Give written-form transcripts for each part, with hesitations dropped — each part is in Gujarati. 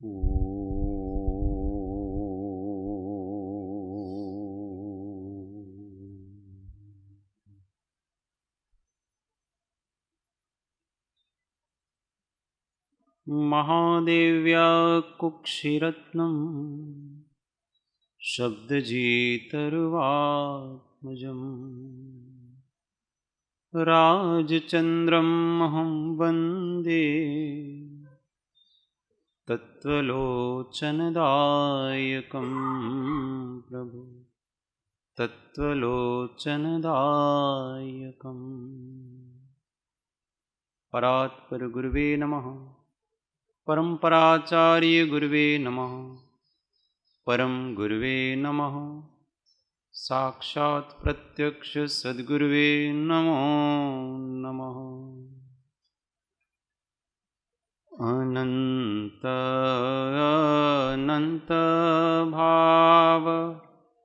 महादेव्या कुक्षिरत्नम् शब्दजेतरुवात्मजम् राजचन्द्रम् अहं वन्दे तत्त्वलोचनदायकं प्रभु तत्त्वलोचनदायकम्। परात्पर गुरुवे नमः। परम्पराचार्य गुरुवे नमः। परम गुरुवे नमः। साक्षात् प्रत्यक्ष सद्गुरुवे नमो नमः। अनंत अनंत भाव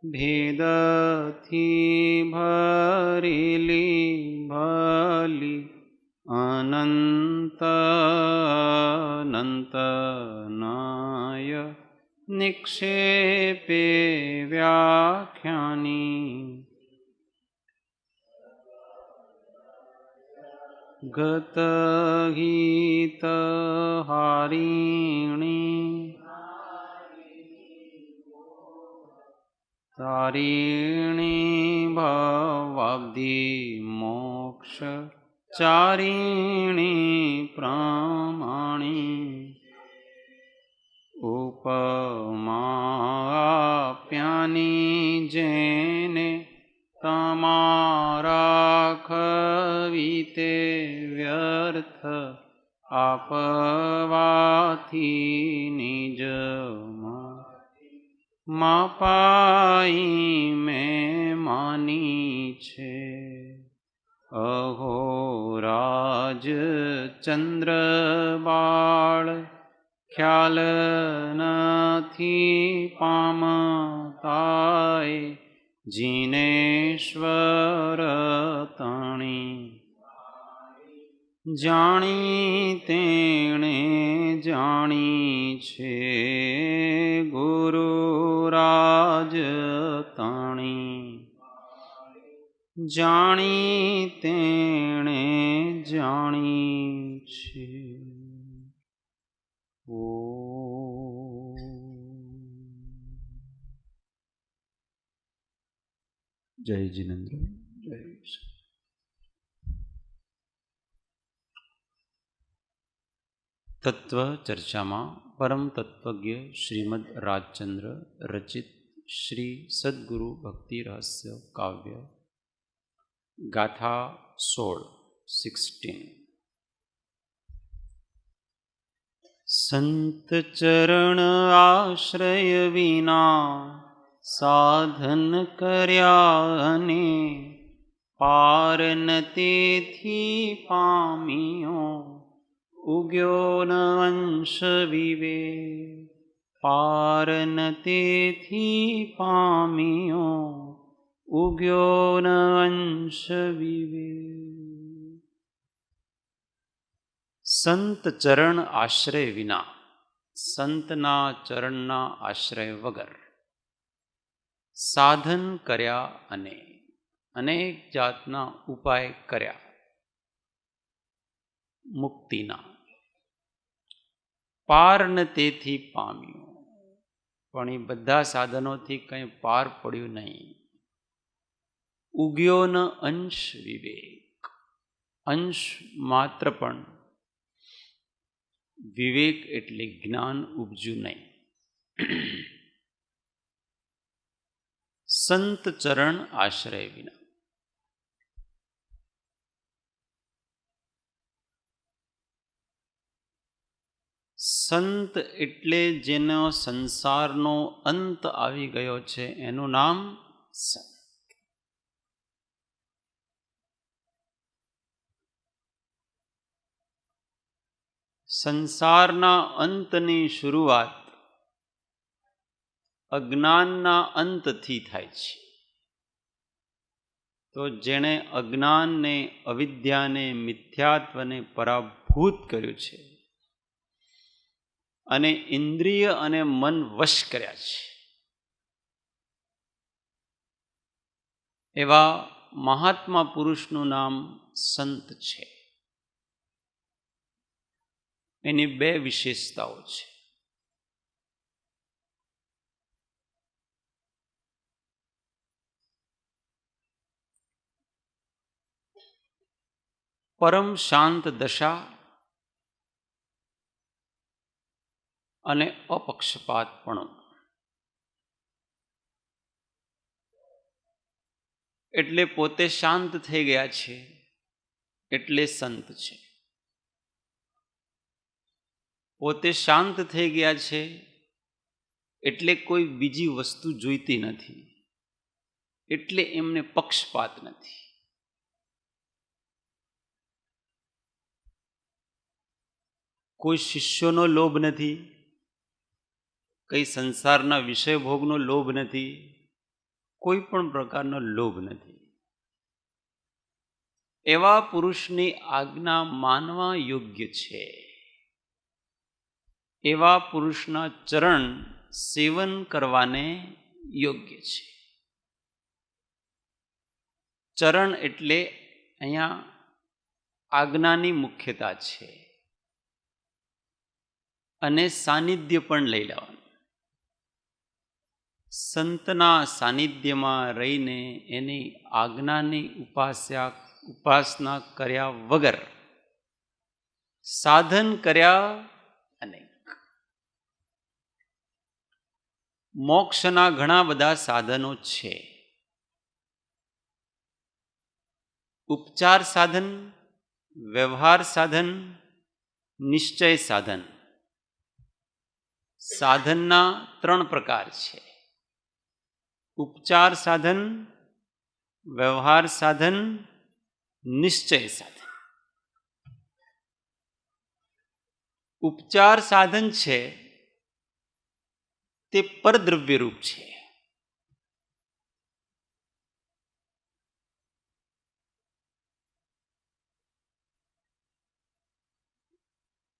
भेदथी भरेली भली अनंत अनंत नाय निक्षेपे व्याख्यानी गतहित हारिणी तारिणी भवाब्धि मोक्ष चारिणी प्रमाणी उपमाप्यानी जेने तमारा खवीते व्यर्थ आपवाथी निज मापाई में मानी छे। अहो राज चंद्र बाळ ख्याल नथी पामताय जिनेश्वर तणी जाणी तेणे जाणी छे गुरुराज तणी जाणी तेणे जाणी छे। जय जिनेन्द्र जय। तत्व चर्चाમાં પરમ તત્વજ્ઞ શ્રીમદ રાજચંદ્ર રચિત શ્રી સદ્ગુરુ ભક્તિ રહસ્ય કાવ્ય ગાથા 16 સંત ચરણ આશ્રય વિના સાધન કર્યા અને પાર ન તેથી પામ્યો उग्यो न अंश विवे पार न तेथी पामियो उग्यो न अंश विवे। संत चरण आश्रय विना संतना चरणना आश्रय वगर साधन कर्या अने अनेक जातना उपाय कर्या मुक्तिना पार न तेथी पाम्यो पण ए बधा साधनोथी कई पार पड्यु नहीं। उग्यो न अंश विवेक अंश मात्र पण विवेक एटले ज्ञान उपज्यु नहीं। संत चरण आश्रय विना संत एटले जेनो संसारनो अंत आवी गयो छे एनु नाम संत। संसारना अंतनी शुरुआत अज्ञानना अंतथी थाय छे। तो जेणे अज्ञान ने अविद्या ने मिथ्यात्व ने पराभूत कर्यु छे અને ઇન્દ્રિય અને મન વશ કર્યા છે. એવા મહાત્મા પુરુષનું નામ સંત છે. એની બે વિશેષતાઓ છે. પરમ શાંત દશા અને અપક્ષપાતપણું. એટલે પોતે શાંત થઈ ગયા છે એટલે સંત છે. પોતે શાંત થઈ ગયા છે એટલે કોઈ બીજી વસ્તુ જોઈતી નથી, એટલે એમને પક્ષપાત નથી. કોઈ શિષ્યોનો લોભ નથી, કઈ સંસારના વિષય ભોગનો લોભ નથી, કોઈ પણ પ્રકારનો લોભ નથી. એવા પુરુષની આજ્ઞા માનવા યોગ્ય છે. એવા પુરુષના ચરણ સેવન કરવાને યોગ્ય છે. ચરણ એટલે અહીંયા આજ્ઞાની મુખ્યતા છે અને સાનિધ્ય પણ લઈ લેવાનું. સંતના સાનિધ્યમાં રહીને એની આજ્ઞાની ઉપાસના કર્યા વગર સાધન કર્યા અનેક. મોક્ષના ઘણા બધા સાધનો છે. ઉપચાર સાધન, વ્યવહાર સાધન, નિશ્ચય સાધન. સાધનના 3 પ્રકાર છે: ઉપચાર સાધન, વ્યવહાર સાધન, નિશ્ચય સાધન. ઉપચાર સાધન છે તે પરદ્રવ્ય રૂપ છે.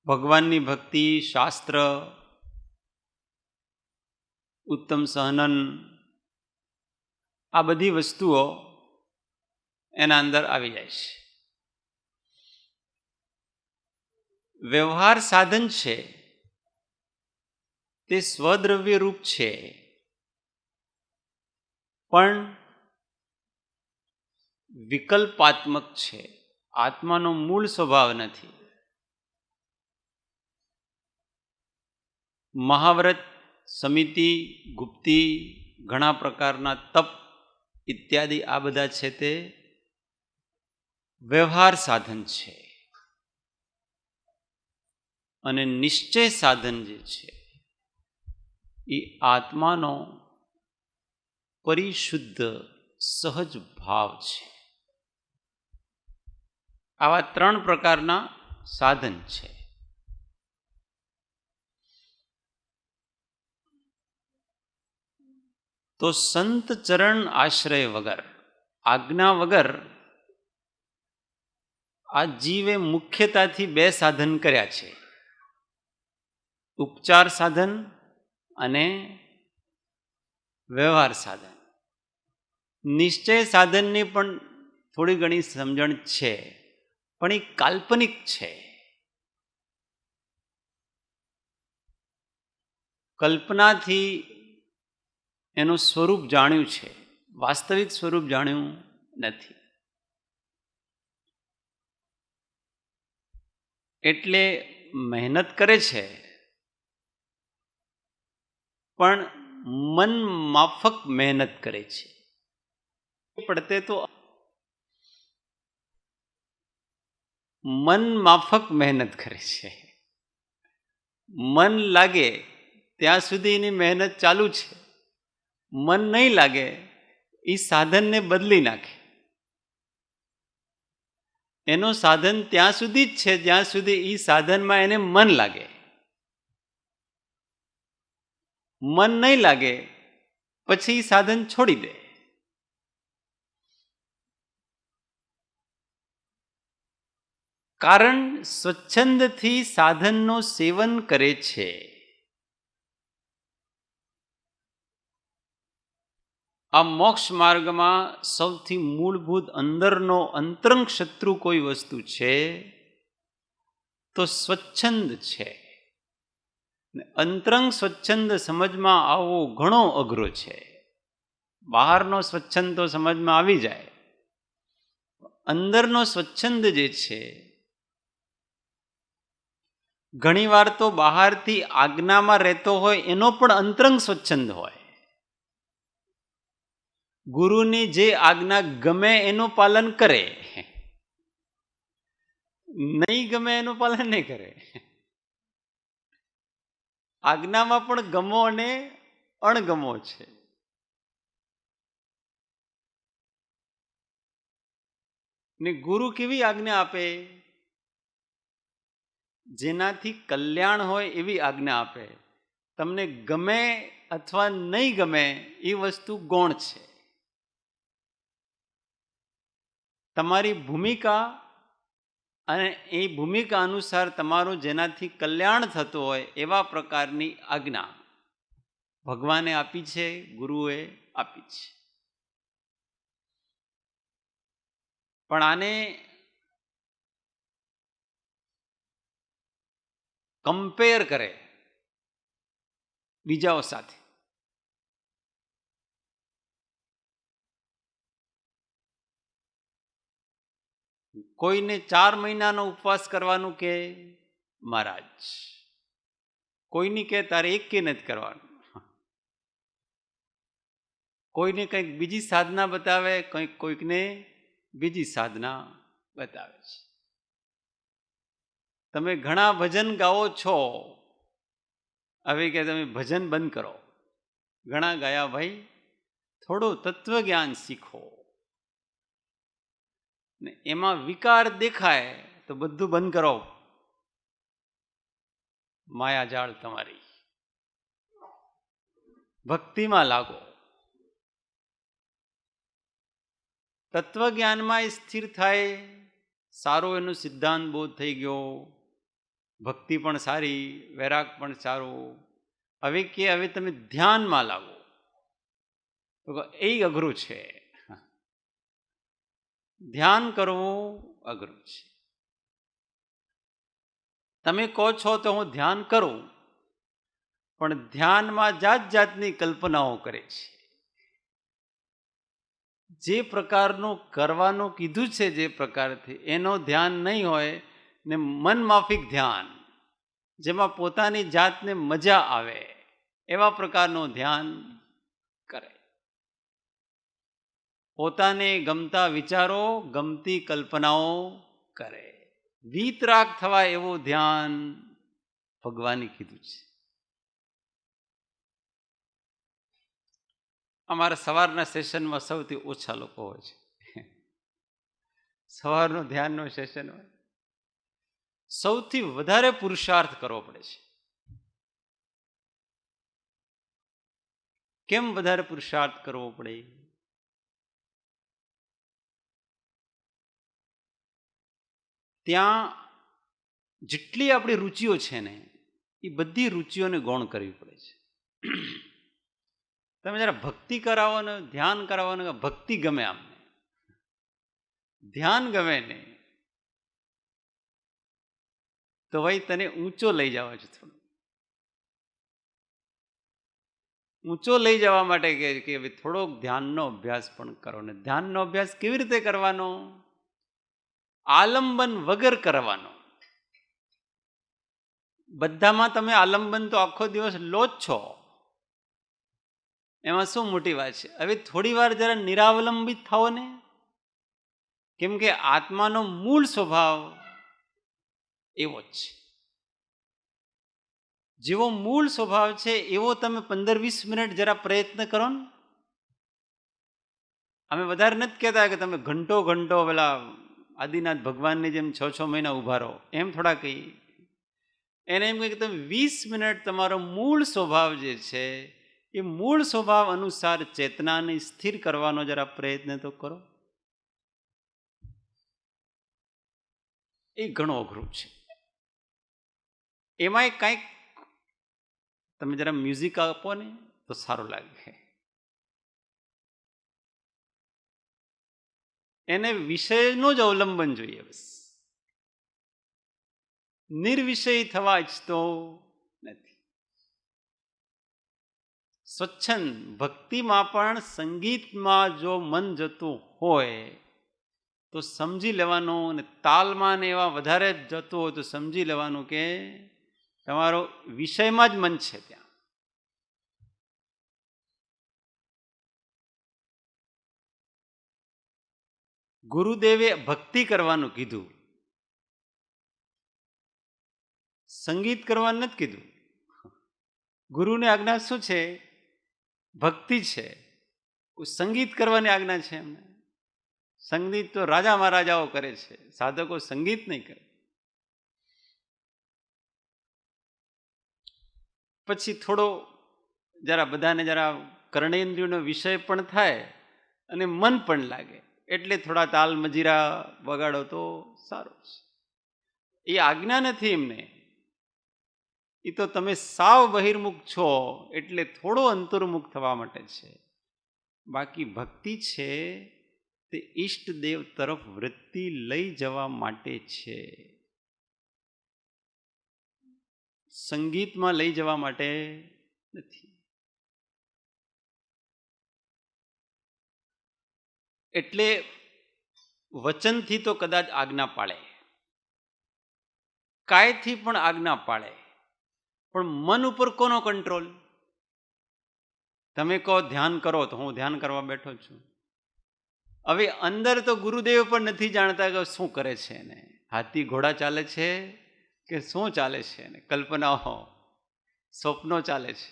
ભગવાનની ભક્તિ, શાસ્ત્ર, ઉત્તમ સહનન, આ બધી વસ્તુઓ એના અંદર આવી જાય છે. વ્યવહાર સાધન છે તે સ્વદ્રવ્ય રૂપ છે, પણ વિકલ્પાત્મક છે. આત્માનો મૂળ સ્વભાવ નથી. મહાવ્રત, સમિતિ, ગુપ્તી, ઘણા પ્રકારના તપ ઇત્યાદિ આ બધા છે તે વ્યવહાર સાધન છે. અને નિશ્ચય સાધન જે છે એ આત્માનો પરિશુદ્ધ સહજ ભાવ છે. આવા 3 પ્રકારના સાધન છે. તો સંત ચરણ આશ્રય વગર, આજ્ઞા વગર આ જીવે મુખ્યતાથી 2 સાધન કર્યા છે: ઉપચાર સાધન અને વ્યવહાર સાધન. નિશ્ચય સાધનની પણ થોડી ઘણી સમજણ છે, પણ એ કાલ્પનિક છે. કલ્પનાથી એનું સ્વરૂપ જાણ્યું છે, વાસ્તવિક સ્વરૂપ જાણ્યું નથી. એટલે મહેનત કરે છે, પણ મન માફક મહેનત કરે છે. પડતે તો મન માફક મહેનત કરે છે. મન લાગે ત્યાં સુધી એની મહેનત ચાલુ છે. મન નહીં લાગે એ સાધનને બદલી નાખે. એનું સાધન ત્યાં સુધી જ છે જ્યાં સુધી એ સાધનમાં એને મન લાગે. મન નહીં લાગે પછી સાધન છોડી દે. કારણ સ્વચ્છંદથી સાધનનું સેવન કરે છે. આ મોક્ષ માર્ગમાં સૌથી મૂળભૂત અંદરનો અંતરંગ શત્રુ કોઈ વસ્તુ છે તો સ્વચ્છંદ છે. અંતરંગ સ્વચ્છંદ સમજમાં આવવો ઘણો અઘરો છે. બહારનો સ્વચ્છંદ તો સમજમાં આવી જાય, અંદરનો સ્વચ્છંદ જે છે, ઘણીવાર તો બહારથી આજ્ઞામાં રહેતો હોય એનો પણ અંતરંગ સ્વચ્છંદ હોય. ગુરુની જે આજ્ઞા ગમે એનું પાલન કરે, નહીં ગમે એનું પાલન નહીં કરે. આજ્ઞામાં પણ ગમો અને અણગમો છે. ને ગુરુ કેવી આજ્ઞા આપે? જેનાથી કલ્યાણ હોય એવી આજ્ઞા આપે. તમને ગમે અથવા નહીં ગમે એ વસ્તુ ગૌણ છે. તમારી ભૂમિકા અને એ ભૂમિકા અનુસાર તમારું જેનાથી કલ્યાણ થતું હોય એવા પ્રકારની આજ્ઞા ભગવાને આપી છે, ગુરુએ આપી છે. પણ આને કમ્પેર કરે બીજાઓ સાથે. કોઈને 4 મહિનાનો ઉપવાસ કરવાનું કે મહારાજ, કોઈની કે તારે એક કે નથી કરવાનું. કોઈને કંઈક બીજી સાધના બતાવે, કોઈકને બીજી સાધના બતાવે છે. તમે ઘણા ભજન ગાઓ છો, હવે કે તમે ભજન બંધ કરો. ઘણા ગાયા ભાઈ, થોડું તત્વજ્ઞાન શીખો. ને એમાં વિકાર દેખાય તો બધું બંધ કરો. માયાજાળ તમારી, ભક્તિમાં લાગો. તત્વજ્ઞાનમાં સ્થિર થાય, સારો એનો સિદ્ધાંત બોધ થઈ ગયો, ભક્તિ પણ સારી, વૈરાગ પણ સારું. હવે કે હવે તમે ધ્યાનમાં લાગો, તો એ અઘરું છે. ધ્યાન કરવું અઘરું છે. તમે કહો છો તો હું ધ્યાન કરું, પણ ધ્યાનમાં જાત જાતની કલ્પનાઓ કરે છે. જે પ્રકારનું કરવાનું કીધું છે, જે પ્રકારથી એનો ધ્યાન નહીં હોય ને મન માફિક ધ્યાન, જેમાં પોતાની જાતને મજા આવે એવા પ્રકારનું ધ્યાન કરે. પોતાને ગમતા વિચારો, ગમતી કલ્પનાઓ કરે. વીતરાગ થવા એવું ધ્યાન ભગવાને કીધું છે. અમારા સવારના સેશનમાં સૌથી ઓછા લોકો હોય છે. સવારનું ધ્યાનનું સેશન હોય, સૌથી વધારે પુરુષાર્થ કરવો પડે છે. કેમ વધારે પુરુષાર્થ કરવો પડે? ત્યાં જેટલી આપણી રુચિઓ છે ને, એ બધી રુચિઓને ગૌણ કરવી પડે છે. તમે જરા ભક્તિ કરાવો ને, ધ્યાન કરાવો ને, ભક્તિ ગમે આમને, ધ્યાન ગમે ને, તો ભાઈ તને ઊંચો લઈ જવા છે. થોડો ઊંચો લઈ જવા માટે કે થોડોક ધ્યાનનો અભ્યાસ પણ કરો. ને ધ્યાનનો અભ્યાસ કેવી રીતે કરવાનો? આલંબન વગર કરવાનો. બધામાં તમે આલંબન તો આખો દિવસ લો જ છો, એમાં શું મોટી વાત છે? હવે થોડી વાર જરા નિરાવલંબિત થાઓ ને. કેમ કે આત્માનો મૂળ સ્વભાવ એવો જ છે. જેવો મૂળ સ્વભાવ છે એવો તમે 15-20 મિનિટ જરા પ્રયત્ન કરો ને. અમે વધારે નથી કહેતા કે તમે ઘંટો ઘંટો પેલા આદિનાથ ભગવાનની જેમ 6-6 મહિના ઉભા રહો, એમ થોડા કહી. એને એમ કહે કે તમે 20 મિનિટ તમારો મૂળ સ્વભાવ જે છે એ મૂળ સ્વભાવ અનુસાર ચેતનાને સ્થિર કરવાનો જરા પ્રયત્ન તો કરો. એ ઘણું અઘરું છે. એમાંય કંઈક તમે જરા મ્યુઝિક આપો ને તો સારું લાગે. એને વિષયનું જ અવલંબન જોઈએ. બસ નિર્વિષય થવા ઈચ્છતો નથી. સ્વચ્છંદ ભક્તિમાં પણ સંગીતમાં જો મન જતું હોય તો સમજી લેવાનું, અને તાલમાં ને એવા વધારે જતું હોય તો સમજી લેવાનું કે તમારો વિષયમાં જ મન છે. ત્યાં ગુરુદેવે ભક્તિ કરવાનું કીધું, સંગીત કરવાનું નથી કીધું. ગુરુની આજ્ઞા શું છે? ભક્તિ છે. સંગીત કરવાની આજ્ઞા છે એમને. સંગીત તો રાજા મહારાજાઓ કરે છે, સાધકો સંગીત નહીં કરે. પછી થોડો જરા બધાને જરા કર્ણેન્દ્રિયનો વિષય પણ થાય અને મન પણ લાગે, એટલે થોડા તાલ મજીરા વગાડો તો સારું છે. એ આજ્ઞા નથી એમને. એ તો તમે સાવ બહિર્મુખ છો એટલે થોડો અંતર્મુખ થવા માટે છે. બાકી ભક્તિ છે તે ઈષ્ટદેવ તરફ વૃત્તિ લઈ જવા માટે છે, સંગીતમાં લઈ જવા માટે નથી. એટલે વચનથી તો કદાચ આજ્ઞા પાળે, કાયથી પણ આજ્ઞા પાળે, પણ મન ઉપર કોનો કંટ્રોલ? તમે કહો ધ્યાન કરો તો હું ધ્યાન કરવા બેઠો છું. હવે અંદર તો ગુરુદેવ પણ નથી જાણતા કે શું કરે છે એને. હાથી ઘોડા ચાલે છે કે શું ચાલે છે એને, કલ્પનાઓ સ્વપ્નો ચાલે છે.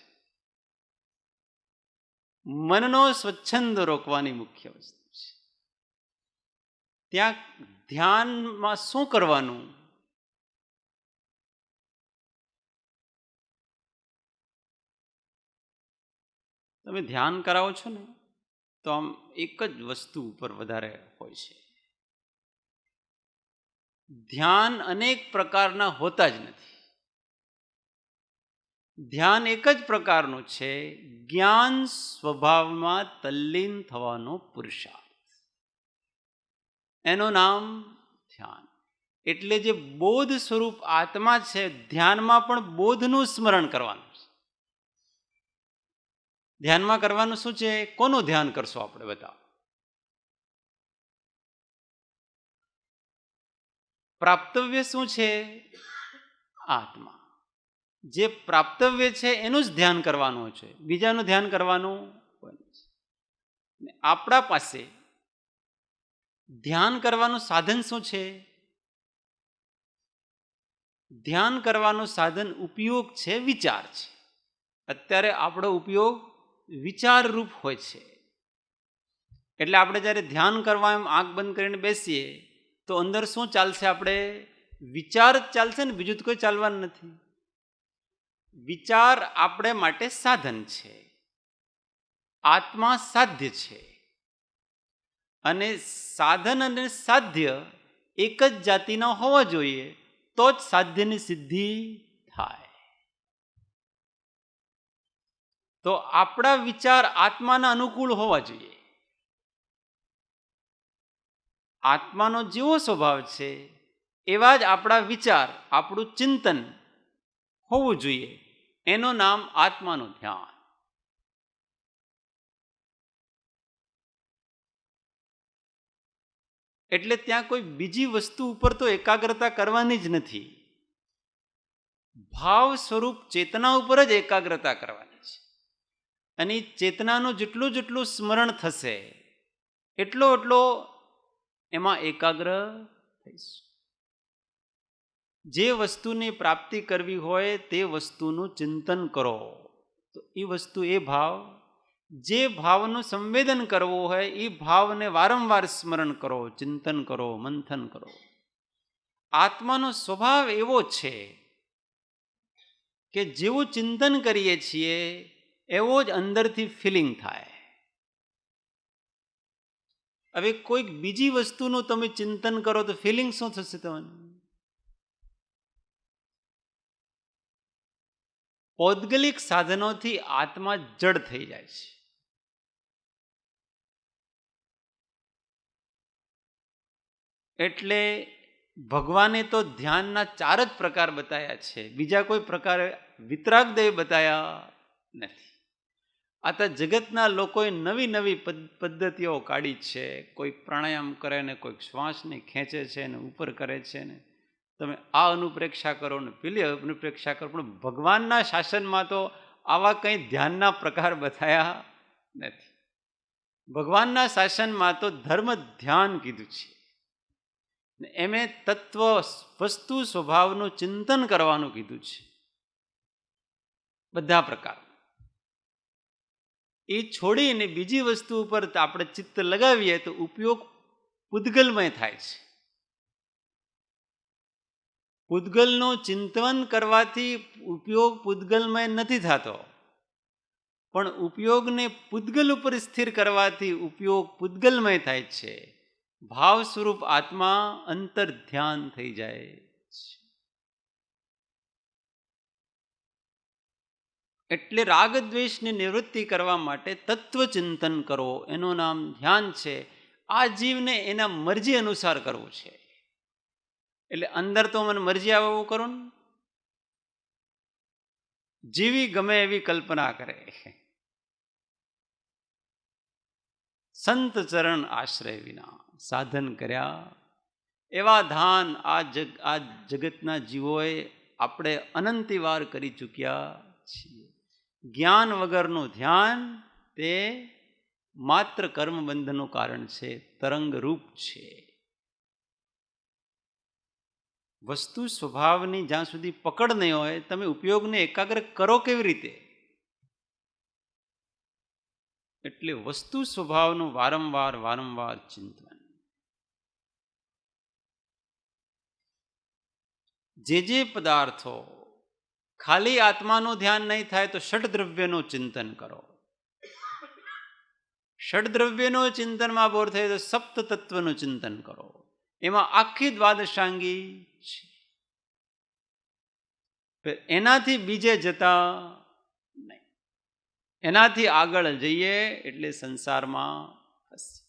મનનો સ્વચ્છંદ રોકવાની મુખ્ય વસ્તુ છે. ત્યાં ધ્યાનમાં શું કરવાનું? તમે ધ્યાન કરાવો છો ને તો આમ એક જ વસ્તુ ઉપર વધારે હોય છે. ધ્યાન અનેક પ્રકારના હોતા જ નથી. ધ્યાન એક જ પ્રકારનું છે, જ્ઞાન સ્વભાવમાં તલ્લીન થવાનો પુરુષાર્થ. એનું નામ ધ્યાન. એટલે જે બોધ સ્વરૂપ આત્મા છે, ધ્યાનમાં પણ બોધનું સ્મરણ કરવાનું છે. ધ્યાનમાં કરવાનું શું છે? કોનું ધ્યાન કરશો આપણે? બતાવો. પ્રાપ્તવ્ય શું છે? આત્મા. જે પ્રાપ્તવ્ય છે એનું જ ધ્યાન કરવાનું છે, બીજાનું ધ્યાન કરવાનું છે. આપણા પાસે ધ્યાન કરવાનું સાધન શું છે? ધ્યાન કરવાનું સાધન ઉપયોગ છે, વિચાર છે. અત્યારે આપણો ઉપયોગ વિચાર રૂપ હોય છે. એટલે આપણે જ્યારે ધ્યાન કરવા એમ આંખ બંધ કરીને બેસીએ તો અંદર શું ચાલશે? આપણે વિચાર જ ચાલશે ને, બીજું તો કોઈ ચાલવાનું નથી. વિચાર આપણે માટે સાધન છે, આત્મા સાધ્ય છે. અને સાધન અને સાધ્ય એક જ જાતિના હોવા જોઈએ તો જ સાધ્યની સિદ્ધિ થાય. તો આપણા વિચાર આત્માના અનુકૂળ હોવા જોઈએ. આત્માનો જેવો સ્વભાવ છે એવા જ આપણા વિચાર, આપણું ચિંતન હોવું જોઈએ. એનું નામ આત્માનું ધ્યાન. એટલે ત્યાં કોઈ બીજી વસ્તુ ઉપર તો એકાગ્રતા કરવાની જ નથી. ભાવ સ્વરૂપ ચેતના ઉપર જ એકાગ્રતા કરવાની છે. અને ચેતનાનું જેટલું જેટલું સ્મરણ થશે એટલો એમાં એકાગ્ર થઈશું. જે વસ્તુની પ્રાપ્તિ કરવી હોય તે વસ્તુનું ચિંતન કરો તો એ વસ્તુ, એ ભાવ, જે ભાવનું સંવેદન કરવું હોય એ ભાવને વારંવાર સ્મરણ કરો, ચિંતન કરો, મંથન કરો. આત્માનો સ્વભાવ એવો છે કે જેવું ચિંતન કરીએ છીએ એવો જ અંદરથી ફિલિંગ થાય. હવે કોઈક બીજી વસ્તુનું તમે ચિંતન કરો તો ફિલિંગ શું થશે તમને? પૌદ્ગલિક સાધનોથી આત્મા જડ થઈ જાય છે. એટલે ભગવાને તો ધ્યાનના 4 જ પ્રકાર બતાવ્યા છે, બીજા કોઈ પ્રકાર વિતરાગદેવ બતાવ્યા નથી. આ તો જગતના લોકોએ નવી નવી પદ્ધતિઓ કાઢી છે. કોઈ પ્રાણાયામ કરે ને, કોઈ શ્વાસને ખેંચે છે ને ઉપર કરે છે ને, તમે આ અનુપ્રેક્ષા કરો ને પેલી અનુપ્રેક્ષા કરો. પણ ભગવાનના શાસનમાં તો આવા કંઈ ધ્યાનના પ્રકાર બતાવ્યા નથી. ભગવાનના શાસનમાં તો ધર્મ ધ્યાન કીધું છે. એમે તત્વ વસ્તુ સ્વભાવનું ચિંતન કરવાનું કીધું છે, બધા પ્રકાર. એ છોડીને બીજી વસ્તુ ઉપર આપણે ચિત્ત લગાવીએ તો ઉપયોગ પૂદગલમય થાય છે. પૂદગલનું ચિંતન કરવાથી ઉપયોગ પૂદગલમય નથી થતો, પણ ઉપયોગને પૂદગલ ઉપર સ્થિર કરવાથી ઉપયોગ પૂદગલમય થાય છે. ભાવ સ્વરૂપ આત્મા અંતર ધ્યાન થઈ જાય છે. એટલે રાગ દ્વેષની નિવૃત્તિ કરવા માટે તત્વચિંતન કરો, એનું નામ ધ્યાન છે. આ જીવને એના મરજી અનુસાર કરવું છે. એટલે અંદર તો મને મરજી આવે એવું કરો ને, જીવી ગમે એવી કલ્પના કરે. સંત ચરણ આશ્રય વિના સાધન કર્યા એવા ધાન આ જગતના જીવોએ આપણે અનંતી વાર કરી ચૂક્યા છીએ. જ્ઞાન વગરનું ધ્યાન તે માત્ર કર્મબંધનું કારણ છે, તરંગ રૂપ છે. વસ્તુ સ્વભાવની જ્યાં સુધી પકડ નહીં હોય, તમે ઉપયોગને એકાગ્ર કરો કેવી રીતે? એટલે વસ્તુ સ્વભાવનું વારંવાર ચિંતન. જે પદાર્થો ખાલી આત્માનું ધ્યાન નહીં થાય તો ષડદ્રવ્યનું ચિંતન કરો. ષડદ્રવ્યનું ચિંતનમાં બોર થાય તો સપ્ત તત્વનું ચિંતન કરો. એમાં આખી દ્વાદશાંગી છે. એનાથી બીજે જતા નહીં, એનાથી આગળ જઈએ એટલે સંસારમાં ફસીએ.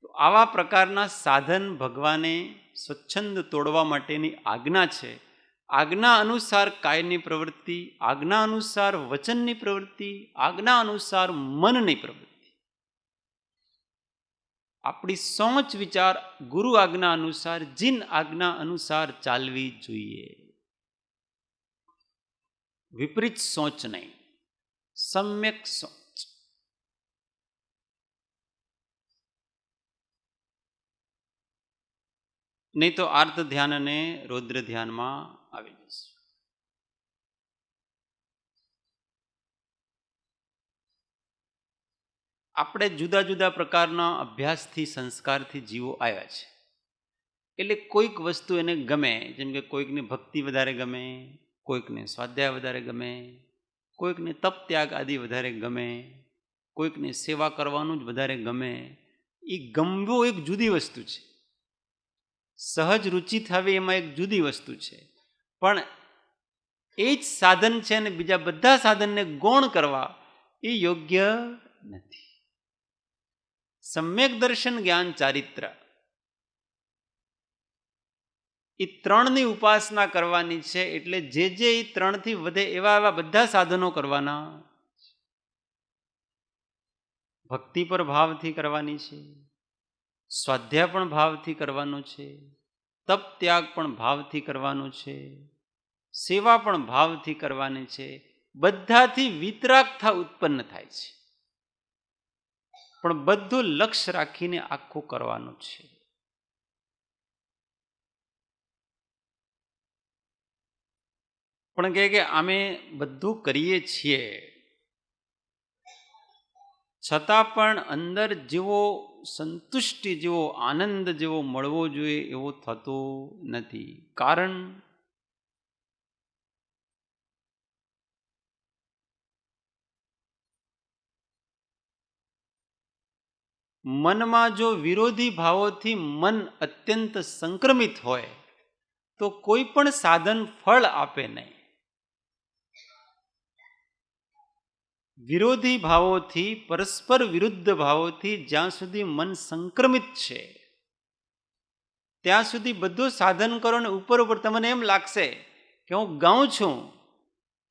તો આવા પ્રકારના સાધન ભગવાને સ્વચ્છંદ તોડવા માટેની આજ્ઞા છે. આજ્ઞા અનુસાર કાયની પ્રવૃત્તિ, આજ્ઞા અનુસાર વચનની પ્રવૃત્તિ, આજ્ઞા અનુસાર મનની પ્રવૃત્તિ. આપણી સોચ વિચાર ગુરુ આજ્ઞા અનુસાર, જીન આજ્ઞા અનુસાર ચાલવી જોઈએ. વિપરીત સોચ નહીં, સમ્યક સોચ. નહીં તો આર્ત ધ્યાન અને રૌદ્ર ધ્યાનમાં આવી જશે. આપણે જુદા જુદા પ્રકારના અભ્યાસથી, સંસ્કારથી જીવો આવ્યા છે. એટલે કોઈક વસ્તુ એને ગમે, જેમ કે કોઈકને ભક્તિ વધારે ગમે, કોઈકને સ્વાધ્યાય વધારે ગમે, કોઈકને તપ ત્યાગ આદિ વધારે ગમે, કોઈકને સેવા કરવાનું જ વધારે ગમે. એ ગમવું એક જુદી વસ્તુ છે. સહજ રુચિ થવી એમાં એક જુદી વસ્તુ છે. પણ એ જ સાધન છે અને બીજા બધા સાધનને ગૌણ કરવા એ યોગ્ય નથી. સમ્યક દર્શન, જ્ઞાન, ચારિત્ર, એ ત્રણની ઉપાસના કરવાની છે. એટલે જે એ ત્રણથી વધે એવા બધા સાધનો કરવાના. ભક્તિ પર ભાવથી કરવાની છે, સ્વાધ્યાય પણ ભાવથી કરવાનો છે, તપ ત્યાગ પણ ભાવથી કરવાનો છે, સેવા પણ ભાવથી કરવાની છે. બધાથી વિતરાગતા ઉત્પન્ન થાય છે, પણ બધું લક્ષ્ય રાખીને આખું કરવાનું છે. પણ કે અમે બધું કરીએ છીએ, છતાં પણ અંદર જેવો સંતુષ્ટિ, જેવો આનંદ જેવો મળવો જોઈએ એવો થતો નથી. કારણ મનમાં જો વિરોધી ભાવોથી મન અત્યંત સંક્રમિત હોય તો કોઈ પણ સાધન ફળ આપે નહીં. વિરોધી ભાવોથી, પરસ્પર વિરુદ્ધ ભાવોથી જ્યાં સુધી મન સંક્રમિત છે ત્યાં સુધી બધું સાધન કરો ને ઉપર ઉપર તમને એમ લાગશે કે હું ગાઉં છું,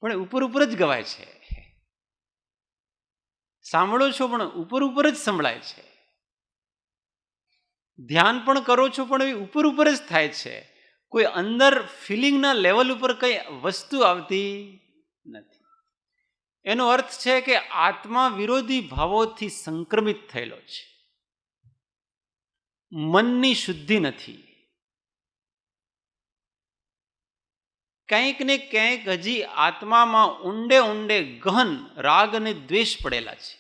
પણ ઉપર ઉપર જ ગવાય છે. સાંભળો છો પણ ઉપર ઉપર જ સંભળાય છે. ધ્યાન પણ કરો છો પણ એ ઉપર ઉપર જ થાય છે. કોઈ અંદર ફિલિંગના લેવલ ઉપર કઈ વસ્તુ આવતી નથી. એનો અર્થ છે કે આત્મા વિરોધી ભાવોથી સંક્રમિત થયેલો છે. મનની શુદ્ધિ નથી. કંઈક ને કંઈક હજી આત્મામાં ઊંડે ઊંડે ગહન રાગ અને દ્વેષ પડેલા છે.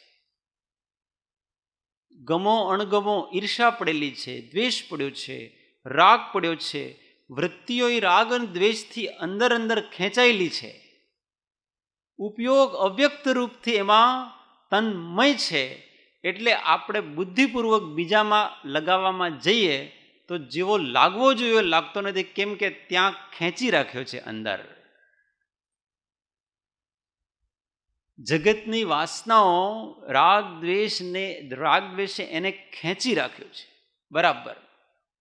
ગમો અણગમો ઈર્ષા પડેલી છે, દ્વેષ પડ્યો છે, રાગ પડ્યો છે. વૃત્તિઓ એ રાગ અને દ્વેષથી અંદર અંદર ખેંચાયેલી છે. ઉપયોગ અવ્યક્ત રૂપથી એમાં તન્મય છે. એટલે આપણે બુદ્ધિપૂર્વક બીજામાં લગાવવામાં જઈએ તો જેવો લાગવો જોઈએ લાગતો નથી, કેમ કે ત્યાં ખેંચી રાખ્યો છે અંદર. જગતની વાસનાઓ રાગ દ્વેષે એને ખેંચી રાખ્યો છે બરાબર.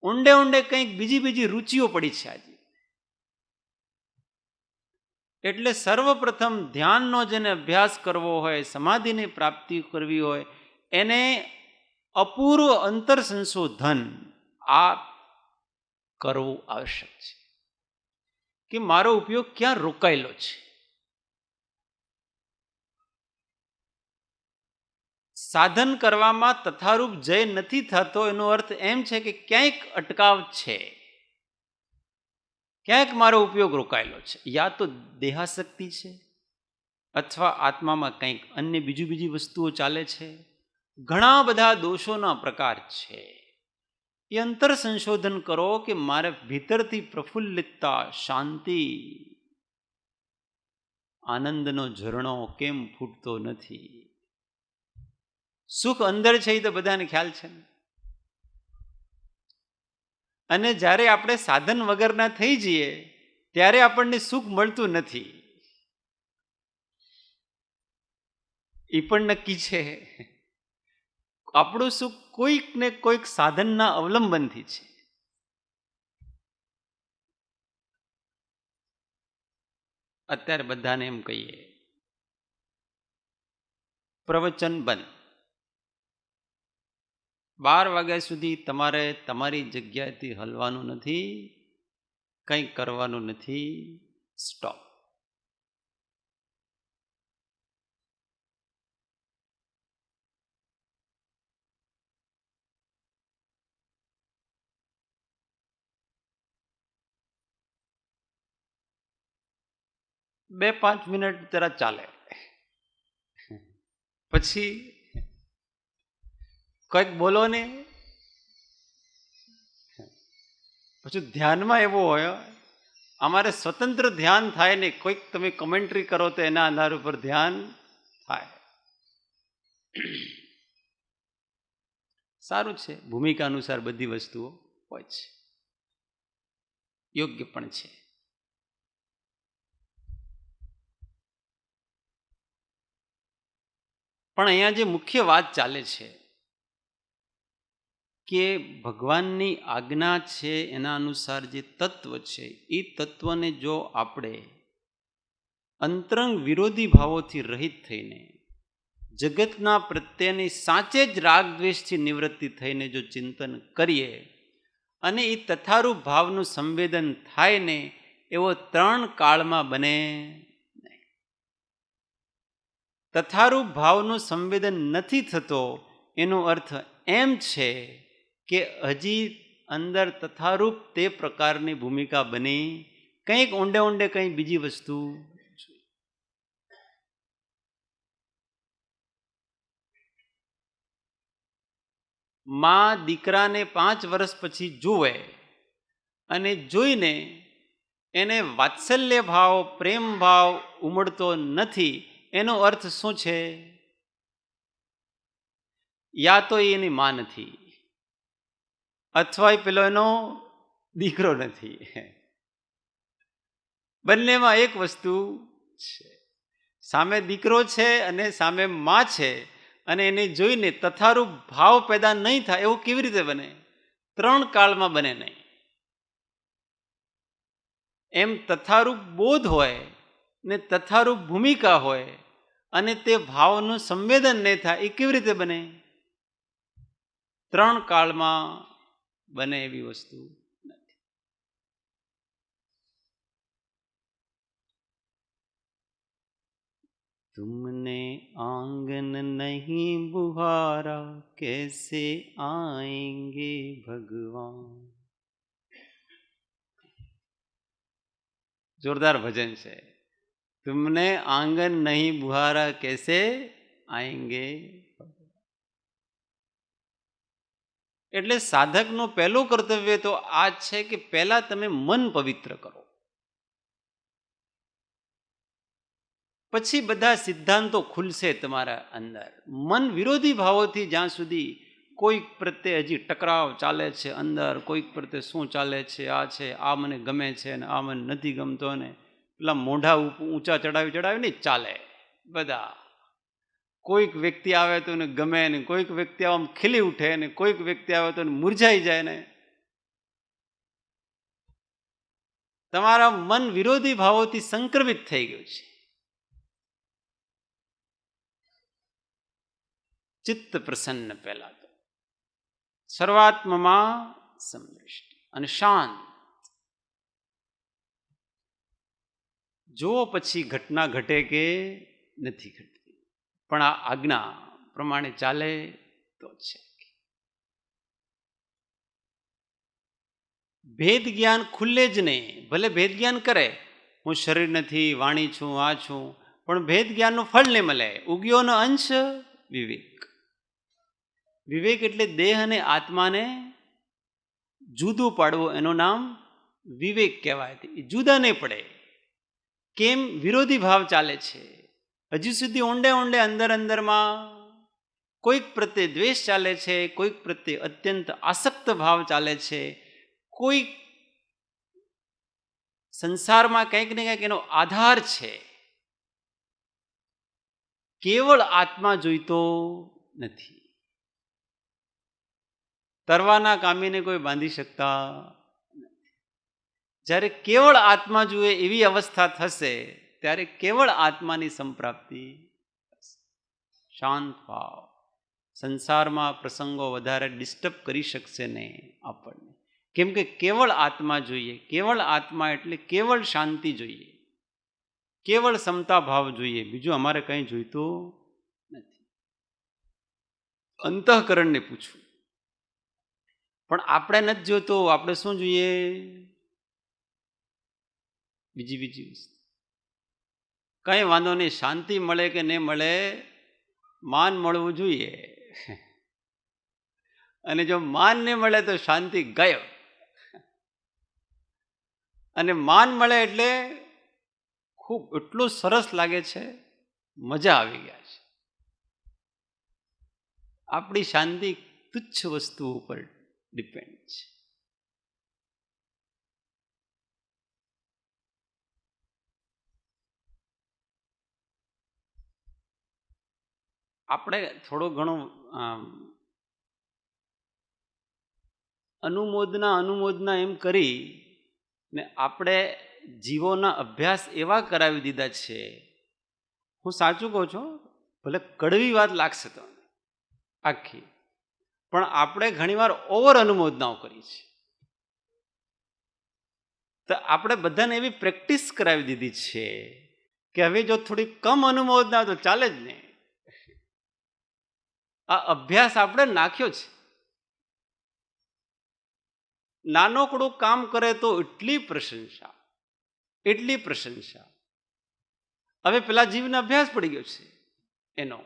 ઊંડે ઊંડે કંઈક બીજી રુચિઓ પડી છે આજે. એટલે સર્વપ્રથમ ધ્યાનનો જેને અભ્યાસ કરવો હોય, સમાધિની પ્રાપ્તિ કરવી હોય, એને અપૂર્વ અંતર સંશોધન આ કરવું આવશ્યક છે કે મારો ઉપયોગ ક્યાં રોકાયેલો છે. સાધન કરવામાં તથારૂપ જય નથી થતો એનો અર્થ એમ છે કે ક્યાંક અટકાવ છે, ક્યાંક મારો ઉપયોગ રોકાયેલો છે. યા તો દેહાશક્તિ છે, અથવા આત્મામાં કંઈક અન્ય બીજી વસ્તુઓ ચાલે છે. ઘણા બધા દોષોના પ્રકાર છે. એ અંતર સંશોધન કરો કે મારે ભીતરથી પ્રફુલ્લિતતા, શાંતિ, આનંદનો ઝરણો કેમ ફૂટતો નથી. સુખ અંદર છે એ તો બધાને ખ્યાલ છે ને. અને જ્યારે આપણે સાધન વગરના થઈ જઈએ ત્યારે આપણને સુખ મળતું નથી, એ પણ નક્કી છે. આપણું સુખ કોઈક ને કોઈક સાધનના અવલંબનથી છે. અત્યારે બધાને એમ કહીએ પ્રવચન બંધ, 12 વાગ્યા સુધી તમારે તમારી જગ્યાએથી હલવાનું નથી, કંઈ કરવાનું નથી, સ્ટોપ. બે 5 મિનિટ જરા ચાલે, પછી કંઈક બોલો ને. પછી ધ્યાનમાં એવું હોય અમારે સ્વતંત્ર ધ્યાન થાય ને, કોઈક તમે કમેન્ટ્રી કરો તો એના આધાર ઉપર ધ્યાન થાય. સારું છે, ભૂમિકા અનુસાર બધી વસ્તુઓ હોય છે, યોગ્ય પણ છે. પણ અહીંયા જે મુખ્ય વાત ચાલે છે કે ભગવાનની આજ્ઞા છે એના અનુસાર જે તત્વ છે એ તત્વને જો આપણે અંતરંગ વિરોધી ભાવોથી રહિત થઈને જગતના પ્રત્યેની સાચે જ રાગ દ્વેષથી નિવૃત્તિ થઈને જો ચિંતન કરીએ અને એ તથારૂપ ભાવનું સંવેદન થાય ને, એવો 3 કાળમાં બને નહીં. તથારૂપ ભાવનું સંવેદન નથી થતો એનો અર્થ એમ છે કે હજી અંદર તથારૂપ તે પ્રકારની ભૂમિકા બની, કંઈક ઊંડે ઊંડે કંઈ બીજી વસ્તુ. માં દીકરાને 5 વર્ષ પછી જુએ અને જોઈને એને વાત્સલ્ય ભાવ, પ્રેમ ભાવ ઉમડતો નથી, એનો અર્થ શું છે? યા તો એની માં નથી, અથવા પેલો એનો દીકરો નથી. બંનેમાં એક વસ્તુ છે. સામે દીકરો છે અને સામે માં છે, અને એને જોઈને તથારૂપ ભાવ પેદા નહીં થાય એવું કેવી રીતે બને? 3 કાળમાં બને નહીં. એમ તથારૂપ બોધ હોય ને તથારૂપ ભૂમિકા હોય અને તે ભાવનું સંવેદન નહીં થાય, એ કેવી રીતે બને? 3 કાળમાં બને એવી વસ્તુ નથી. तुमने आंगन नहीं बुहारा कैसे आएंगे भगवान. जोरदार भजन છે. तुमने आंगन नहीं बुहारा कैसे आएंगे. એટલે સાધકનું પહેલું કર્તવ્ય તો આ છે કે પહેલા તમે મન પવિત્ર કરો, પછી બધા સિદ્ધાંતો ખુલશે તમારા અંદર. મન વિરોધી ભાવોથી જ્યાં સુધી કોઈક પ્રત્યે હજી ટકરાવ ચાલે છે અંદર, કોઈક પ્રત્યે શું ચાલે છે, આ મને ગમે છે ને આ મને નથી ગમતો, ને પેલા મોઢા ઊંચા ચડાવી નહીં ચાલે બધા. કોઈક વ્યક્તિ આવે તો એને ગમે ને, કોઈક વ્યક્તિ આમ ખીલી ઉઠે ને, કોઈક વ્યક્તિ આવે તો મુરઝાઈ જાય ને. તમારા મન વિરોધી ભાવોથી સંક્રમિત થઈ ગયું છે. ચિત્ત પ્રસન્ન પહેલા તો સર્વાત્મમાં સમદૃષ્ટિ અને શાંત. જો પછી ઘટના ઘટે કે નથી ઘટતી, પણ આ આજ્ઞા પ્રમાણે ચાલે તો છે. ભેદ જ્ઞાન ખુલ્લે જ નહીં. ભલે ભેદ જ્ઞાન કરે, હું શરીર નથી, વાણી છું, આ છું, પણ ભેદ જ્ઞાનનું ફળ નહીં મળે. ઉગ્યોનો અંશ વિવેક. વિવેક એટલે દેહ અને આત્માને જુદું પાડવું, એનું નામ વિવેક કહેવાય. એ જુદા નહીં પડે. કેમ? વિરોધી ભાવ ચાલે છે હજી સુધી. ઊંડે ઊંડે અંદરમાં કોઈક પ્રત્યે દ્વેષ ચાલે છે, કોઈક પ્રત્યે અત્યંત આસક્ત ભાવ ચાલે છે, કોઈક સંસારમાં કંઈક ને કંઈક એનો આધાર છે. કેવળ આત્મા જોઈતો નથી. તરવાના કામીને કોઈ બાંધી શકતા નથી. જ્યારે કેવળ આત્મા જુએ એવી અવસ્થા થશે ત્યારે કેવળ આત્માની સંપ્રાપ્તિ થશે. શાંત ભાવ. સંસારમાં પ્રસંગો વધારે ડિસ્ટર્બ કરી શકશે નહીં આપણને. કેમ કે કેવળ આત્મા જોઈએ. કેવળ આત્મા એટલે કેવળ શાંતિ જોઈએ, કેવળ સમતા ભાવ જોઈએ. બીજું અમારે કંઈ જોઈતું નથી. અંતઃકરણને પૂછવું, પણ આપણે નથી જોતો. આપણે શું જોઈએ? બીજી વસ્તુ. કઈ વાંધો નહીં, શાંતિ મળે કે નહીં મળે, માન મળવું જોઈએ. અને જો માન નહીં મળે તો શાંતિ ગાયબ. અને માન મળે એટલે ખૂબ એટલું સરસ લાગે છે, મજા આવી ગયા છે. આપણી શાંતિ તુચ્છ વસ્તુ ઉપર ડિપેન્ડ છે. આપણે થોડો ઘણો અનુમોદના એમ કરી ને આપણે જીવોના અભ્યાસ એવા કરાવી દીધા છે. હું સાચું કહું છું, ભલે કડવી વાત લાગશે તો આખી, પણ આપણે ઘણીવાર ઓવર અનુમોદનાઓ કરી છે. તો આપણે બધાને એવી પ્રેક્ટિસ કરાવી દીધી છે કે હવે જો થોડી કમ અનુમોદના તો ચાલે જ નહીં. આ અભ્યાસ આપણે નાખ્યો છે. નાનકડું કામ કરે તો એટલી પ્રશંસા, એટલી પ્રશંસા. હવે પેલા જીવને અભ્યાસ પડી ગયો છે એનો.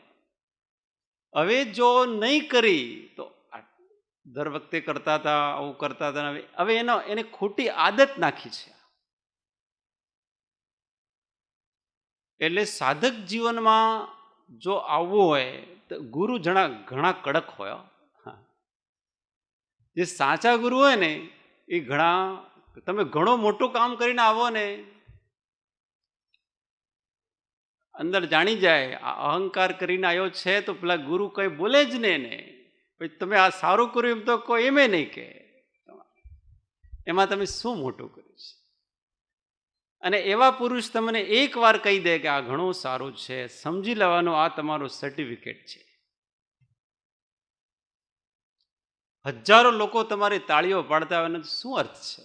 હવે જો નહીં કરી તો દર વખતે કરતા હતા, આવું કરતા હતા, હવે એને ખોટી આદત નાખી છે. એટલે સાધક જીવનમાં જો આવવું હોય તો ગુરુ ઘણા કડક હોય. જે સાચા ગુરુ હોય ને એ તમે ઘણો મોટું કામ કરીને આવો ને, અંદર જાણી જાય આ અહંકાર કરીને આવ્યો છે, તો પેલા ગુરુ કઈ બોલે જ નહીં ને. પછી તમે આ સારું કર્યું એમ તો કોઈ એમે નહીં કે એમાં તમે શું મોટું કર્યું છે. અને એવા પુરુષ તમને એકવાર કહી દે કે આ ઘણું સારું છે, સમજી લેવાનું આ તમારું સર્ટિફિકેટ છે. હજારો લોકો તમારી તાળીઓ પાડતા હોય ને શું અર્થ છે?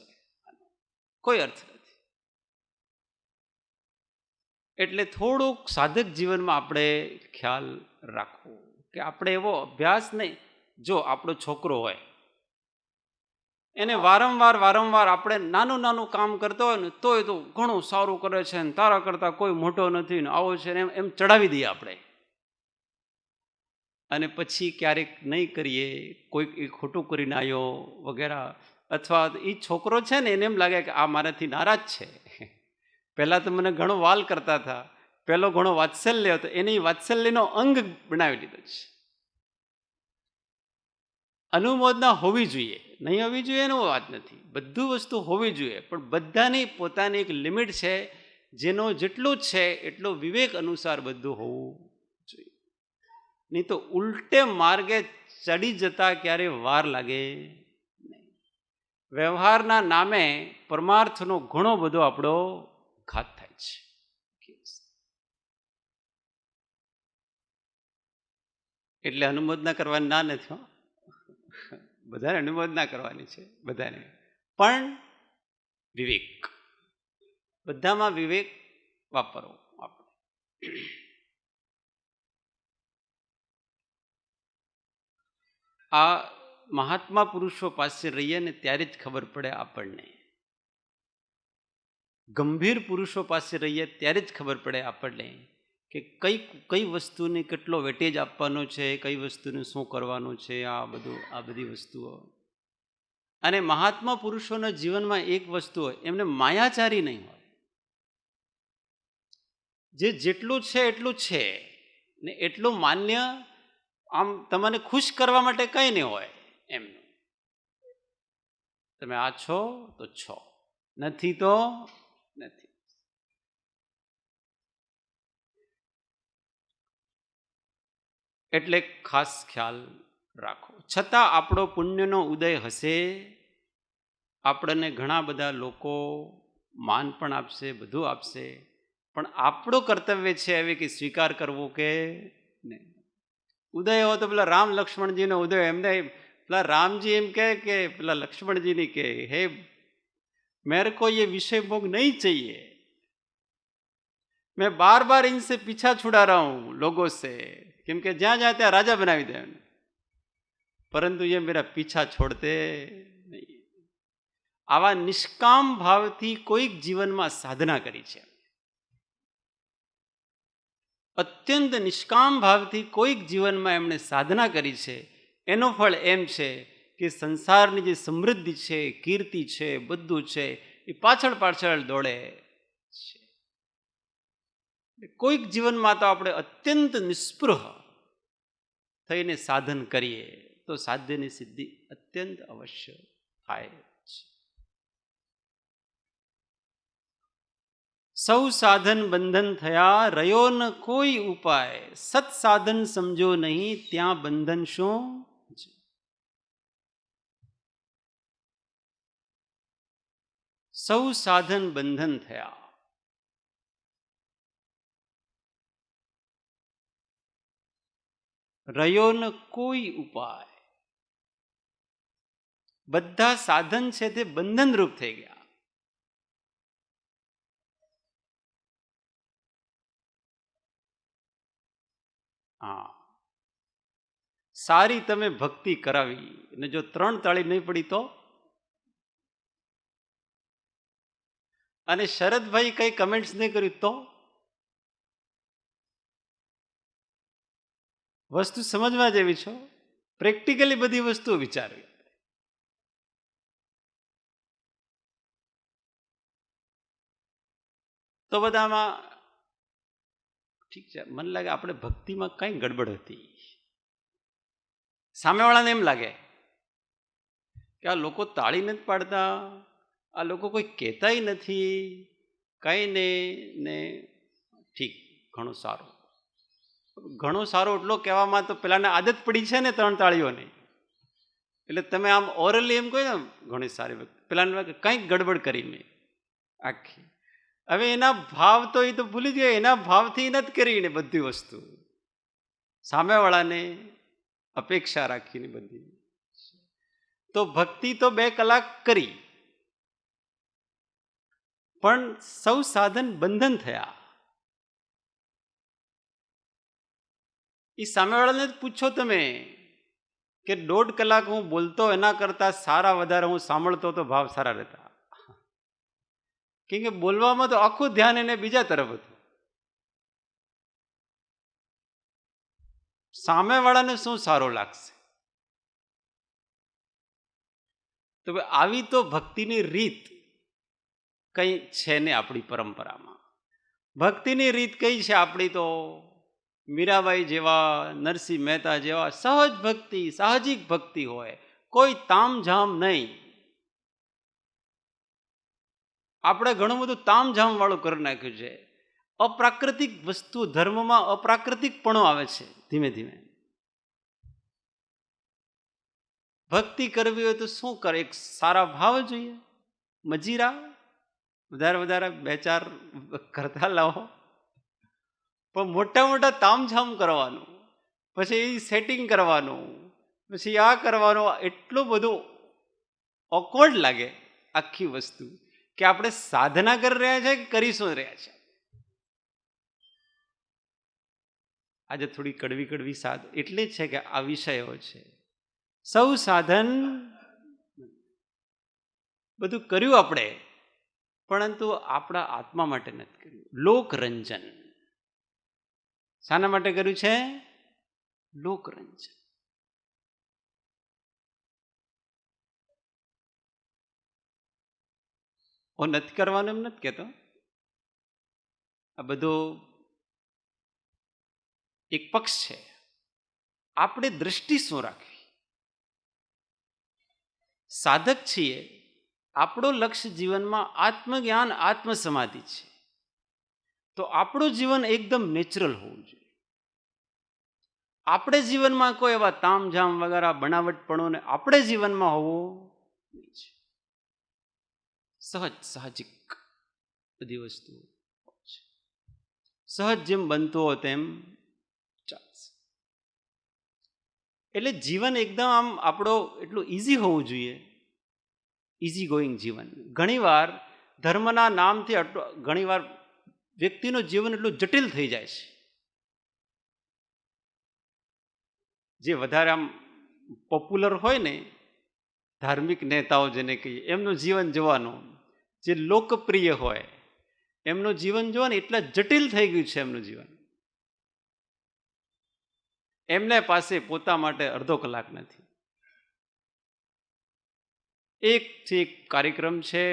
કોઈ અર્થ નથી. એટલે થોડુંક સાધક જીવનમાં આપણે ખ્યાલ રાખવો કે આપણે એવો અભ્યાસ નહીં. જો આપણો છોકરો હોય એને વારંવાર આપણે નાનું નાનું કામ કરતા હોય ને તોય તો ઘણું સારું કરે છે ને તારા કરતાં કોઈ મોટો નથી ને આવો છે ને એમ ચડાવી દઈએ આપણે. અને પછી ક્યારેક નહીં કરીએ, કોઈક એ ખોટું કરીને આવ્યો વગેરે, અથવા એ છોકરો છે ને એને એમ લાગે કે આ મારાથી નારાજ છે. પહેલાં તો મને ઘણો વાલ કરતા હતા, પહેલો ઘણો વાત્સલ્ય હતો, એને વાત્સલ્યનો અંગ બનાવી લીધો છે. અનુમોદના હોવી જોઈએ, નહીં હોવી જોઈએ એનો વાત નથી, બધું વસ્તુ હોવી જોઈએ, પણ બધાની પોતાની એક લિમિટ છે, જેનો જેટલું છે એટલો વિવેક અનુસાર બધું હોવું જોઈએ. નહીં તો ઉલટે માર્ગે ચડી જતા ક્યારે વાર લાગે નહીં. વ્યવહારના નામે પરમાર્થનો ઘણો બધો આપણો ઘાત થાય છે. એટલે અનુમોદના કરવાની ના નથી, બધાને અનુમોદના કરવાની છે, બધાને, પણ વિવેક, બધામાં વિવેક વાપરવો આપણે. આ મહાત્મા પુરુષો પાસે રહીએ ને ત્યારે જ ખબર પડે આપણને. ગંભીર પુરુષો પાસે રહીએ ત્યારે જ ખબર પડે આપણને કે કઈ વસ્તુને કેટલો વેટેજ આપવાનો છે, કઈ વસ્તુને શું કરવાનું છે, આ બધી વસ્તુઓ. અને મહાત્મા પુરુષોના જીવનમાં એક વસ્તુ હોય, એમને માયાચારી નહીં હોય. જે જેટલું છે એટલું છે ને એટલું માન્ય, આમ તમને ખુશ કરવા માટે કંઈ નહીં હોય એમનું. તમે આ છો તો છો, નથી તો નથી. એટલે ખાસ ખ્યાલ રાખો. છતાં આપણો પુણ્યનો ઉદય હશે, આપણને ઘણા બધા લોકો માન પણ આપશે, બધું આપશે, પણ આપણું કર્તવ્ય છે હવે કે સ્વીકાર કરવો કે નહીં. ઉદય હોય તો પેલા રામ લક્ષ્મણજીનો ઉદય, એમને પેલા રામજી એમ કહે કે પેલા લક્ષ્મણજીની કે હે मेरे को ये विषय भोग नहीं चाहिए, मैं बार बार इनसे पीछा छुड़ा रहा हूं लोगों से, क्योंकि जहां जाते हैं राजा बनावी दे, परंतु ये मेरा पीछा छोड़ते नहीं. आवा निष्काम भावथी कोईक जीवનમાં સાધના કરી છે, અત્યંત નિષ્કામ ભાવથી કોઈક જીવનમાં એમણે સાધના કરી છે. એનું ફળ એમ છે કે સંસારની જે સમૃદ્ધિ છે, કીર્તિ છે, બધું છે, એ પાછળ દોડે છે. કોઈક જીવનમાં તો આપણે અત્યંત નિસ્પૃહ થઈને સાધન કરીએ તો સાધ્યની સિદ્ધિ અત્યંત અવશ્ય થાય છે. સૌ સાધન બંધન થયા, રહ્યો ન કોઈ ઉપાય, સત સાધન સમજો નહીં, ત્યાં બંધન શું? સૌ સાધન બંધન થયા, રહ્યો ન કોઈ ઉપાય. બધા સાધન છે તે બંધનરૂપ થઈ ગયા. હા, સારી તમે ભક્તિ કરાવી અને જો 3 તાળી નહીં પડી તો, અને શરદભાઈ કઈ કમેન્ટ્સ નહીં કર્યું તો, વસ્તુ સમજવા જેવી છો, પ્રેક્ટિકલી બધી વસ્તુઓ વિચારવી. તો બધામાં ઠીક છે, મને લાગે આપણે ભક્તિમાં કઈ ગડબડ હતી. સામેવાળાને એમ લાગે કે આ લોકો તાળી નથી પાડતા, આ લોકો કોઈ કહેતાય નથી, કઈ ને ઠીક, ઘણું સારું. ઘણું સારું એટલો કહેવામાં તો પેલાને આદત પડી છે ને 3 તાળીઓની, એટલે તમે આમ ઓરલી એમ કહો ને ઘણી સારી વખત પેલાને કંઈક ગડબડ કરી મેં આખી. હવે એના ભાવ તો એ તો ભૂલી જ ગયા, એના ભાવથી નથી કરી એને બધી વસ્તુ, સામેવાળાને અપેક્ષા રાખીને બધી. તો ભક્તિ તો 2 કલાક કરી, પણ સૌ સાધન બંધન થયા. એ સામેવાળાને જ પૂછો તમે કે 1.5 કલાક હું બોલતો એના કરતા સારા વધારે હું સાંભળતો તો ભાવ સારા રહેતા. કેમ કે બોલવામાં તો આખું ધ્યાન એને બીજા તરફ હતું. સામેવાળાને શું સારું લાગશે? તો આવી તો ભક્તિની રીત કઈ છે ને આપણી પરંપરામાં. ભક્તિની રીત કઈ છે આપણી? તો મીરાબાઈ જેવા, નરસિંહ મહેતા જેવા સહજ ભક્તિ, સાહજિક ભક્તિ હોય, કોઈ તામઝામ નહીં. આપણે ઘણું બધું તામઝામ વાળું કરી નાખ્યું છે. અપ્રાકૃતિક વસ્તુ, ધર્મમાં અપ્રાકૃતિકપણો આવે છે ધીમે ધીમે. ભક્તિ કરવી હોય તો શું કરે? એક સારા ભાવ જોઈએ, મજીરા વધારે 2-4 કરતા લાવો, પણ મોટા મોટા તામઝામ કરવાનું, પછી સેટિંગ કરવાનું, પછી આ કરવાનું, એટલું બધું ઓકવર્ડ લાગે આખી વસ્તુ, કે આપણે સાધના કરી રહ્યા છે કે કરીશું રહ્યા છે. આજે થોડી કડવી કડવી સાધ એટલે જ છે કે આ વિષયો છે. સૌ સાધન બધું કર્યું આપણે, પરંતુ આપણા આત્મા માટે નથી કર્યું. લોકરંજન શાના માટે કર્યું છે? લોકરંજન. હું નથી કરવાનું એમ નથી કહેતો. આ બધો એક પક્ષ છે. આપણે દ્રષ્ટિ શું રાખવી? સાધક છીએ, આપણું લક્ષ્ય જીવનમાં આત્મજ્ઞાન, આત્મસમાધિ છે. તો આપણું જીવન એકદમ નેચરલ હોવું જોઈએ. આપણે જીવનમાં કોઈ એવા તામઝામ વગેરે બનાવટપણોને આપણે જીવનમાં હોવો નહીં. સહજ, સાહજિક બધી વસ્તુ છે. સહજ જેમ બનતો હોય તેમ ચાલશે. એટલે જીવન એકદમ આમ આપણો એટલું ઇઝી હોવું જોઈએ, ઇઝી ગોઈંગ જીવન. ઘણીવાર ધર્મના નામથી ઘણીવાર વ્યક્તિનું જીવન એટલું જટિલ થઈ જાય છે. જે વધારે આમ પોપ્યુલર હોય ને, ધાર્મિક નેતાઓ જેને કહીએ, એમનું જીવન જોવાનું, જે લોકપ્રિય હોય એમનું જીવન જોવાનું, એટલા જટિલ થઈ ગયું છે એમનું જીવન. એમને પાસે પોતા માટે અડધો કલાક નથી. એકથી એક કાર્યક્રમ છે,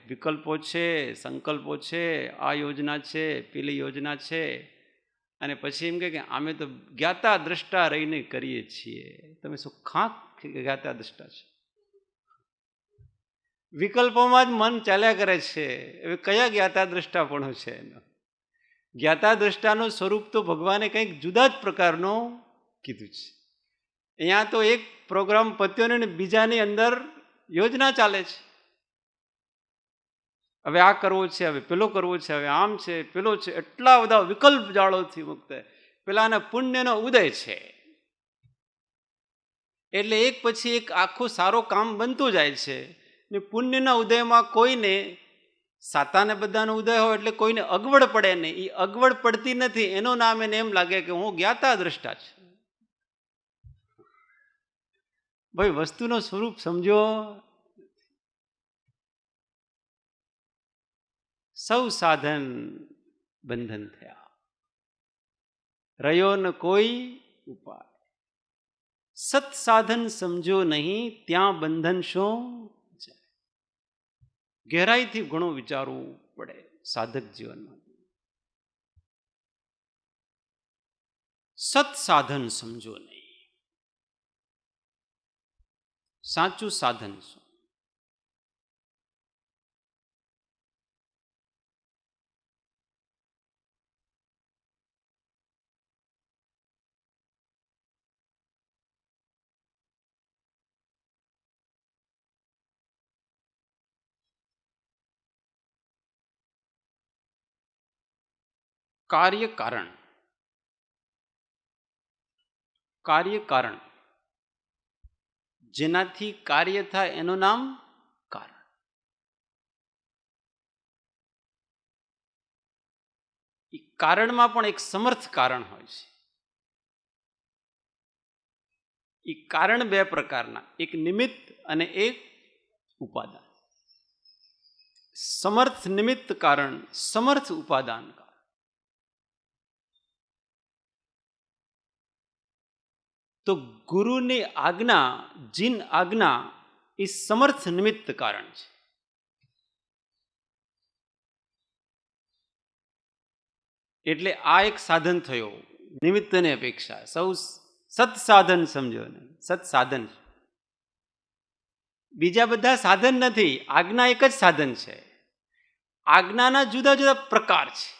વિકલ્પો છે, સંકલ્પો છે, આ યોજના છે, પેલી યોજના છે, અને પછી એમ કે અમે તો જ્ઞાતા દ્રષ્ટા રહીને કરીએ છીએ. તમે શું ખાંક જ્ઞાતા દ્રષ્ટા છે? વિકલ્પોમાં જ મન ચાલ્યા કરે છે. હવે કયા જ્ઞાતા દ્રષ્ટાપણો છે એનો? જ્ઞાતા દ્રષ્ટાનું સ્વરૂપ તો ભગવાને કંઈક જુદા જ પ્રકારનું કીધું છે. અહીંયા તો એક પ્રોગ્રામ પત્યો ને બીજાની અંદર યોજના ચાલે છે. હવે આ કરવો છે, હવે પેલો કરવો છે, હવે આમ છે, પેલો છે, એટલા બધા વિકલ્પ જાળોથી મુક્ત. પેલાને પુણ્યનો ઉદય છે, એટલે એક પછી એક આખું સારો કામ બનતું જાય છે. ને પુણ્યના ઉદયમાં કોઈને, સાતાને બધાનો ઉદય હોય એટલે કોઈને અગવડ પડે નહીં. એ અગવડ પડતી નથી, એનું નામ એને એમ લાગે કે હું જ્ઞાતા દ્રષ્ટા છે. ભાઈ વસ્તુનો સ્વરૂપ સમજો. સૌ સાધન બંધન થયા, રહ્યો ન કોઈ ઉપાય. સત સાધન સમજો નહીં, ત્યાં બંધન શું જાય? ગહેરાઈથી ઘણું વિચારવું પડે સાધક જીવનમાં. સત સાધન સમજો નહીં, સાચું સાધન શું? કાર્ય કારણ. કાર્ય કારણ, જેનાથી કાર્ય થાય એનું નામ કારણ. એ કારણમાં પણ એક સમર્થ કારણ હોય છે. એ કારણ બે પ્રકારના, એક નિમિત્ત અને એક ઉપાદાન. સમર્થ નિમિત્ત કારણ, સમર્થ ઉપાદાન કારણ. તો ગુરુની આજ્ઞા, જીન આજ્ઞા એ સમર્થ નિમિત્ત કારણ છે. એટલે આ એક સાધન થયો નિમિત્તની અપેક્ષા. સૌ સત સાધન સમજો ને, સત સાધન. બીજા બધા સાધન નથી, આજ્ઞા એક જ સાધન છે. આજ્ઞાના જુદા જુદા પ્રકાર છે.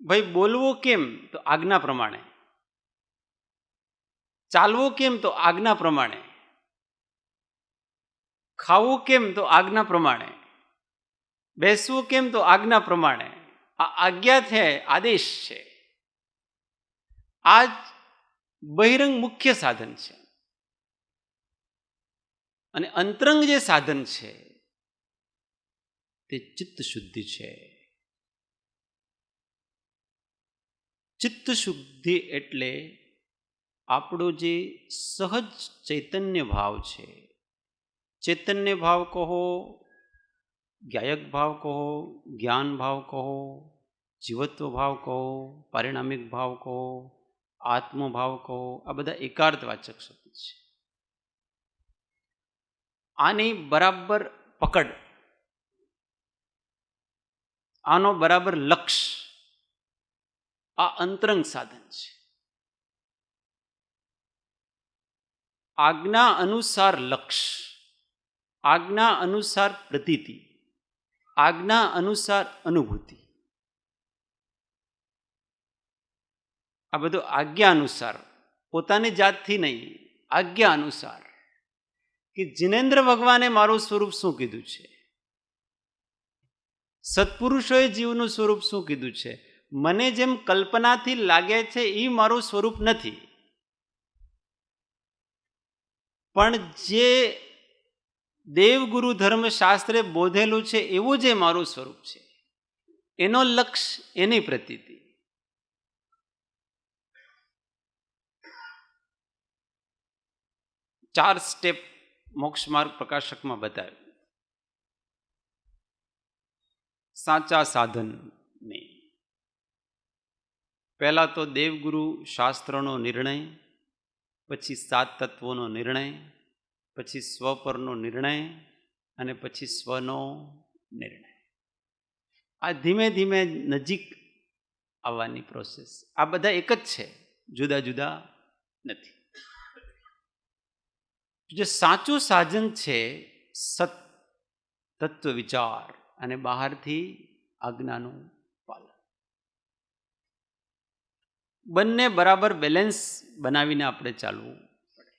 ભાઈ બોલવું કેમ? તો આજ્ઞા પ્રમાણે. ચાલવું કેમ? તો આજ્ઞા પ્રમાણે. ખાવું કેમ? તો આજ્ઞા પ્રમાણે. બેસવું કેમ? તો આજ્ઞા પ્રમાણે. આ આજ્ઞા છે, આદેશ છે. આ જ બહિરંગ મુખ્ય સાધન છે. અને અંતરંગ જે સાધન છે તે ચિત્ત શુદ્ધિ છે. ચિત્ત શુદ્ધિ એટલે આપણો જે સહજ ચૈતન્ય ભાવ છે, ચૈતન્ય ભાવ કહો, જ્ઞાયક ભાવ કહો, જ્ઞાન ભાવ કહો, જીવત્વ ભાવ કહો, પારિણામિક ભાવ કહો, આત્મભાવ કહો, આ બધા એકાર્થવાચક શબ્દ છે. આની બરાબર પકડ, આનો બરાબર લક્ષ્ય, આ અંતરંગ સાધન છે. આજ્ઞા અનુસાર લક્ષ્ય, આજ્ઞા અનુસાર પ્રતીતિ, આજ્ઞા અનુસાર અનુભૂતિ. આ બધું આજ્ઞા અનુસાર, પોતાની જાતથી નહીં, આજ્ઞા અનુસાર. કે જિનેન્દ્ર ભગવાને મારું સ્વરૂપ શું કીધું છે, સત્પુરુષોએ જીવનું સ્વરૂપ શું કીધું છે. મને જેમ કલ્પનાથી લાગે છે એ મારું સ્વરૂપ નથી, પણ જે દેવગુરુ ધર્મશાસ્ત્રે બોધેલું છે એવું જે મારું સ્વરૂપ છે, એનો લક્ષ્ય, એની પ્રતીતિ. ચાર સ્ટેપ મોક્ષ માર્ગ પ્રકાશકમાં બતાવ્યું. સાચા સાધનની પહેલા તો દેવગુરુ શાસ્ત્રનો નિર્ણય, પછી સાત તત્વોનો નિર્ણય, પછી સ્વ પરનો નિર્ણય અને પછી સ્વનો નિર્ણય. આ ધીમે ધીમે નજીક આવવાની પ્રોસેસ. આ બધા એક જ છે, જુદા જુદા નથી. જે સાચું સાધન છે સત તત્વ વિચાર અને બહારથી આજ્ઞાનું પાલન. બંને બરાબર બેલેન્સ બનાવીને આપણે ચાલવું પડે.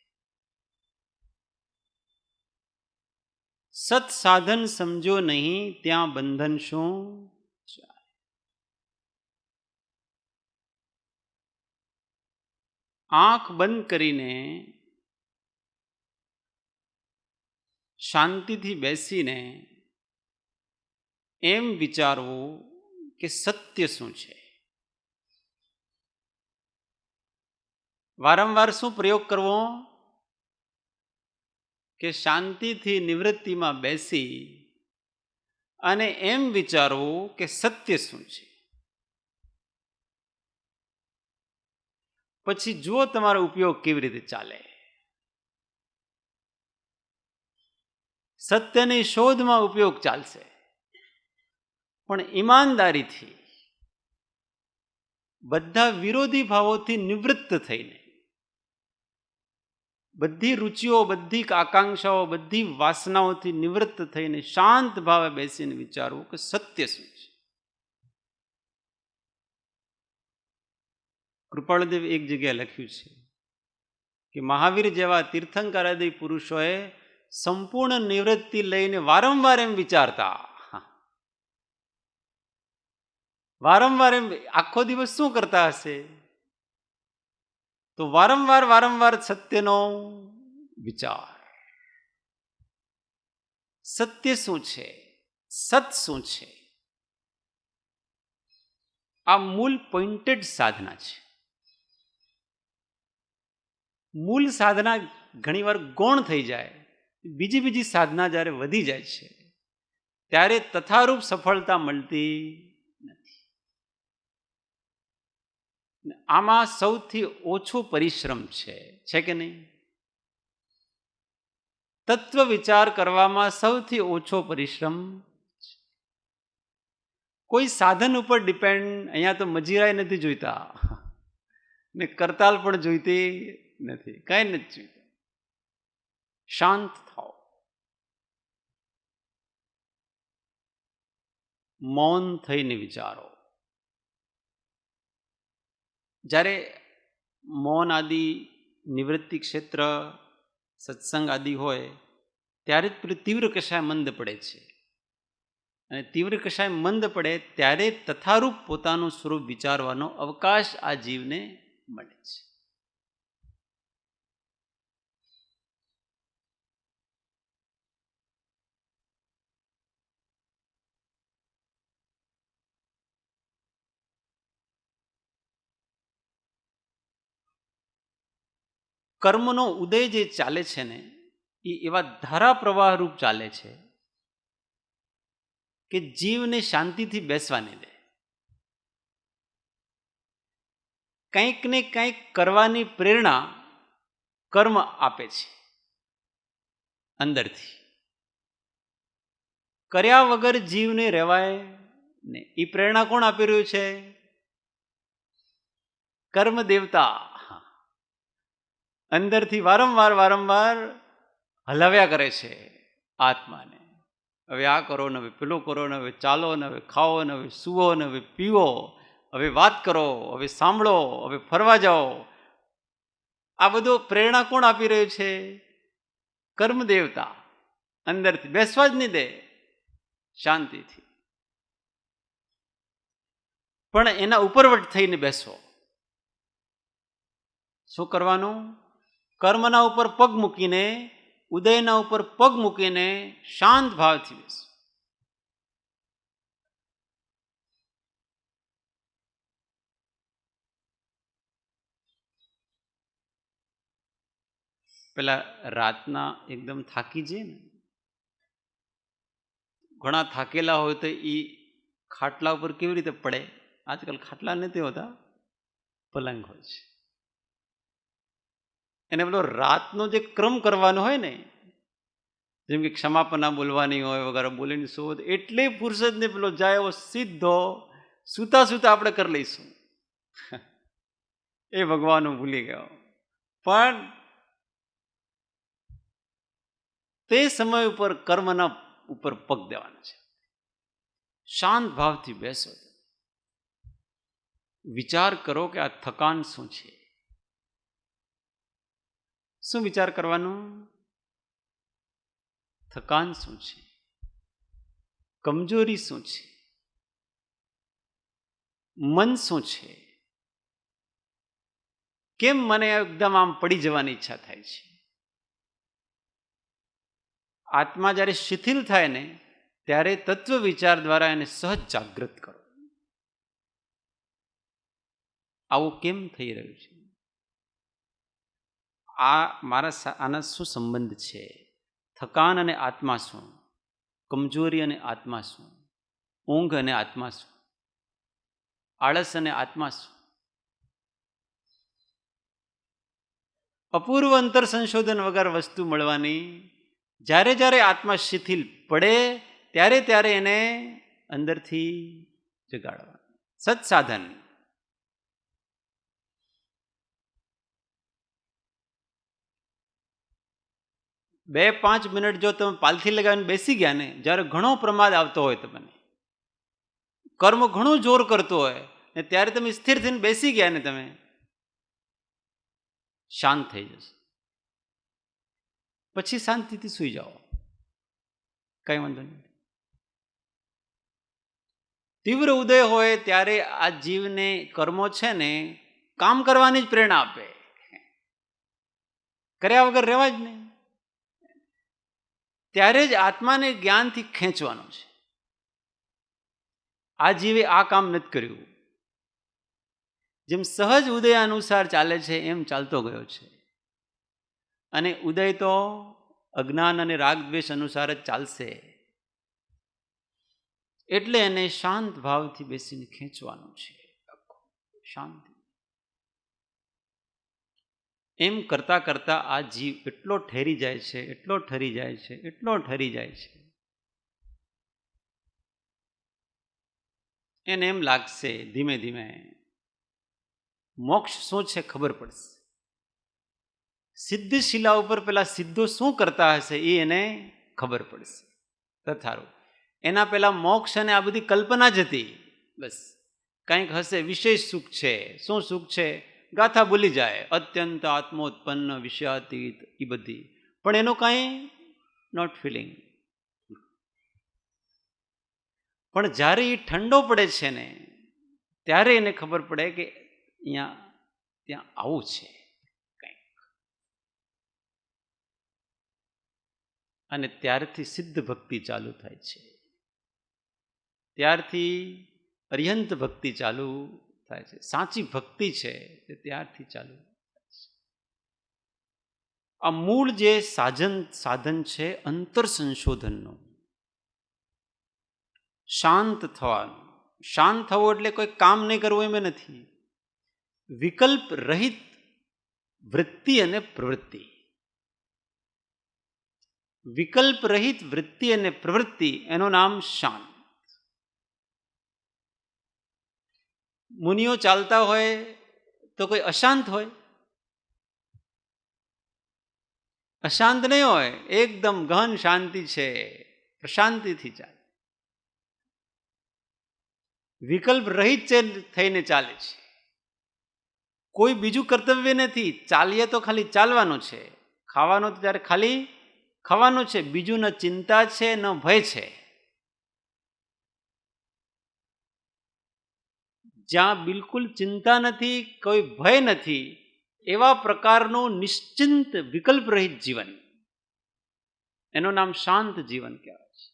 સત સાધન સમજો નહીં ત્યાં બંધન શું જાય. આંખ બંધ કરીને શાંતિથી બેસીને એમ વિચારવું કે સત્ય શું છે. વારંવાર શું પ્રયોગ કરવો? કે શાંતિથી નિવૃત્તિમાં બેસી અને એમ વિચારવું કે સત્ય શું છે. પછી જુઓ તમારો ઉપયોગ કેવી રીતે ચાલે. સત્યની શોધમાં ઉપયોગ ચાલશે, પણ ઈમાનદારીથી, બધા વિરોધી ભાવોથી નિવૃત્ત થઈને, બધી રુચિઓ, બધી આકાંક્ષાઓ, બધી વાસનાઓથી નિવૃત્ત થઈને શાંત ભાવે બેસીને વિચારવું કે સત્ય શું છે. કૃપાળદેવ એક જગ્યાએ લખ્યું છે કે મહાવીર જેવા તીર્થંકરાદી પુરુષોએ સંપૂર્ણ નિવૃત્તિ લઈને વારંવાર એમ વિચારતા, વારંવાર એમ આખો દિવસ શું કરતા હશે? તો વારંવાર સત્યનો વિચાર. સત્ય શું છે? સત શું છે? આ મૂળ પોઈન્ટેડ સાધના છે. મૂળ સાધના ઘણીવાર ગૌણ થઈ જાય, બીજી સાધના જ્યારે વધી જાય છે ત્યારે તથારૂપ સફળતા મળતી નથી. આમાં સૌથી ઓછો પરિશ્રમ છે કે નહીં? તત્વ વિચાર કરવામાં સૌથી ઓછો પરિશ્રમ છે. કોઈ સાધન ઉપર ડિપેન્ડ, અહીંયા તો મજીરાય નથી જોઈતા ને કરતાલ પણ જોઈતી નથી, કઈ નથી જોઈતું. શાંત થાઓ, મૌન થઈને વિચારો. જ્યારે મૌન આદિ નિવૃત્તિ ક્ષેત્ર સત્સંગ આદિ હોય ત્યારે જ પેલું તીવ્ર કષાય મંદ પડે છે. અને તીવ્ર કષાય મંદ પડે ત્યારે તથારૂપ પોતાનું સ્વરૂપ વિચારવાનો અવકાશ આ જીવને મળે છે. કર્મનો ઉદય જે ચાલે છે ને એ એવા ધારા પ્રવાહ રૂપ ચાલે છે કે જીવને શાંતિથી બેસવાની દે. કંઈક ને કંઈક કરવાની પ્રેરણા કર્મ આપે છે અંદરથી. કર્યા વગર જીવને રહેવાય ને. એ પ્રેરણા કોણ આપી રહ્યું છે? કર્મ દેવતા અંદરથી વારંવાર હલાવ્યા કરે છે આત્માને. હવે આ કરો ને, હવે પેલું કરો ને, હવે ચાલો ને, હવે ખાઓ ને, હવે સૂવો ને, હવે પીવો, હવે વાત કરો, હવે સાંભળો, હવે ફરવા જાઓ. આ બધું પ્રેરણા કોણ આપી રહ્યું છે? કર્મ દેવતા. અંદરથી બેસવા જ નહીં દે શાંતિથી. પણ એના ઉપરવટ થઈને બેસો. શું કરવાનું? કર્મના ઉપર પગ મૂકીને, ઉદયના ઉપર પગ મૂકીને શાંત ભાવથી બેસો. પેલા રાતના એકદમ થાકી જઈએ ને, ઘણા થાકેલા હોય તો એ ખાટલા ઉપર કેવી રીતે પડે? આજકાલ ખાટલા નથી હોતા, પલંગ હોય છે. એને પેલો રાતનો જે ક્રમ કરવાનો હોય ને, જેમ કે ક્ષમાપના બોલવાની હોય વગેરે બોલીને શું, એટલે ફુરસદ ને પેલો જાય એવો સીધો સૂતા આપણે કરી લઈશું. એ ભગવાન હું ભૂલી ગયો. પણ તે સમય ઉપર કર્મના ઉપર પગ દેવાના છે. શાંત ભાવથી બેસો, વિચાર કરો કે આ થકાન શું છે. શું વિચાર કરવાનું? થકાન શું છે? કમજોરી શું છે? મન શું છે? કેમ મને એકદમ આમ પડી જવાની ઈચ્છા થાય છે? આત્મા જ્યારે શિથિલ થાય ને ત્યારે તત્વ વિચાર દ્વારા એને સહજ જાગૃત કરો. આવું કેમ થઈ રહ્યું છે? આના શું સંબંધ છે? થકાન અને આત્મા શું? કમજોરી અને આત્મા શું? ઊંઘ અને આત્મા શું? આળસ અને આત્મા શું? અપૂર્વ અંતર સંશોધન વગર વસ્તુ મળવાની. જ્યારે આત્મા શિથિલ પડે ત્યારે એને અંદરથી જગાડવા. સત્સાધન. બે 5 મિનિટ જો તમે પાલથી લગાવીને બેસી ગયા ને, જ્યારે ઘણો પ્રમાદ આવતો હોય, તમને કર્મ ઘણું જોર કરતો હોય ને, ત્યારે તમે સ્થિર થઈને બેસી ગયા ને, તમે શાંત થઈ જશે. પછી શાંતિથી સૂઈ જાઓ, કઈ વાંધો નહીં. તીવ્ર ઉદય હોય ત્યારે આ જીવને કર્મો છે ને કામ કરવાની જ પ્રેરણા આપે, કર્યા વગર રહેવા જ નહીં. ત્યારે જ આત્માને જ્ઞાનથી ખેંચવાનો છે. આ જીવે આ કામ નથી કર્યું, જેમ સહજ ઉદય અનુસાર ચાલે છે એમ ચાલતો ગયો છે. અને ઉદય તો અજ્ઞાન અને રાગ દ્વેષ અનુસાર જ ચાલશે. એટલે એને શાંત ભાવથી બેસીને ખેંચવાનું છે, શાંતિ. એમ કરતા કરતા આ જીવ એટલો ઠરી જાય છે, એટલો ઠરી જાય છે, એટલો ઠરી જાય છે, એને એમ લાગશે ધીમે ધીમે મોક્ષ શું છે ખબર પડશે. સિદ્ધ શિલા ઉપર પેલા સિદ્ધો શું કરતા હશે એ એને ખબર પડશે. તથારું એના પેલા મોક્ષ અને આ બધી કલ્પના જ હતી. બસ કંઈક હશે, વિશેષ સુખ છે. શું સુખ છે? ગાથા ભૂલી જાય, અત્યંત આત્મોત્પન્ન વિષયાતીત, એ બધી. પણ એનું કાંઈ નોટ ફિલિંગ. પણ જ્યારે એ ઠંડો પડે છે ને ત્યારે એને ખબર પડે કે અહીંયા ત્યાં આવું છે કંઈક. અને ત્યારથી સિદ્ધ ભક્તિ ચાલુ થાય છે, ત્યારથી અર્યંત ભક્તિ ચાલુ થાય છે. સાચી ભક્તિ છે તે ત્યારથી ચાલુ થાય છે. આ મૂળ જે સાધન છે અંતર સંશોધનનું, શાંત થવાનું. શાંત થવું એટલે કોઈ કામ નહીં કરવું એમ નથી. વિકલ્પ રહિત વૃત્તિ અને પ્રવૃત્તિ. વિકલ્પ રહિત વૃત્તિ અને પ્રવૃત્તિ એનું નામ શાંત. મુનિઓ ચાલતા હોય તો કોઈ અશાંત હોય? અશાંત નહીં હોય, એકદમ ગહન શાંતિ છે, પ્રશાંતિથી ચાલે. વિકલ્પ રહિત થઈને ચાલે છે. કોઈ બીજું કર્તવ્ય નથી. ચાલીએ તો ખાલી ચાલવાનું છે, ખાવાનું તો ત્યારે ખાલી ખાવાનું છે. બીજું ન ચિંતા છે ન ભય છે. જ્યાં બિલકુલ ચિંતા નથી, કોઈ ભય નથી, એવા પ્રકારનું નિશ્ચિંત વિકલ્પ રહિત જીવન, એનું નામ શાંત જીવન કહેવાય છે.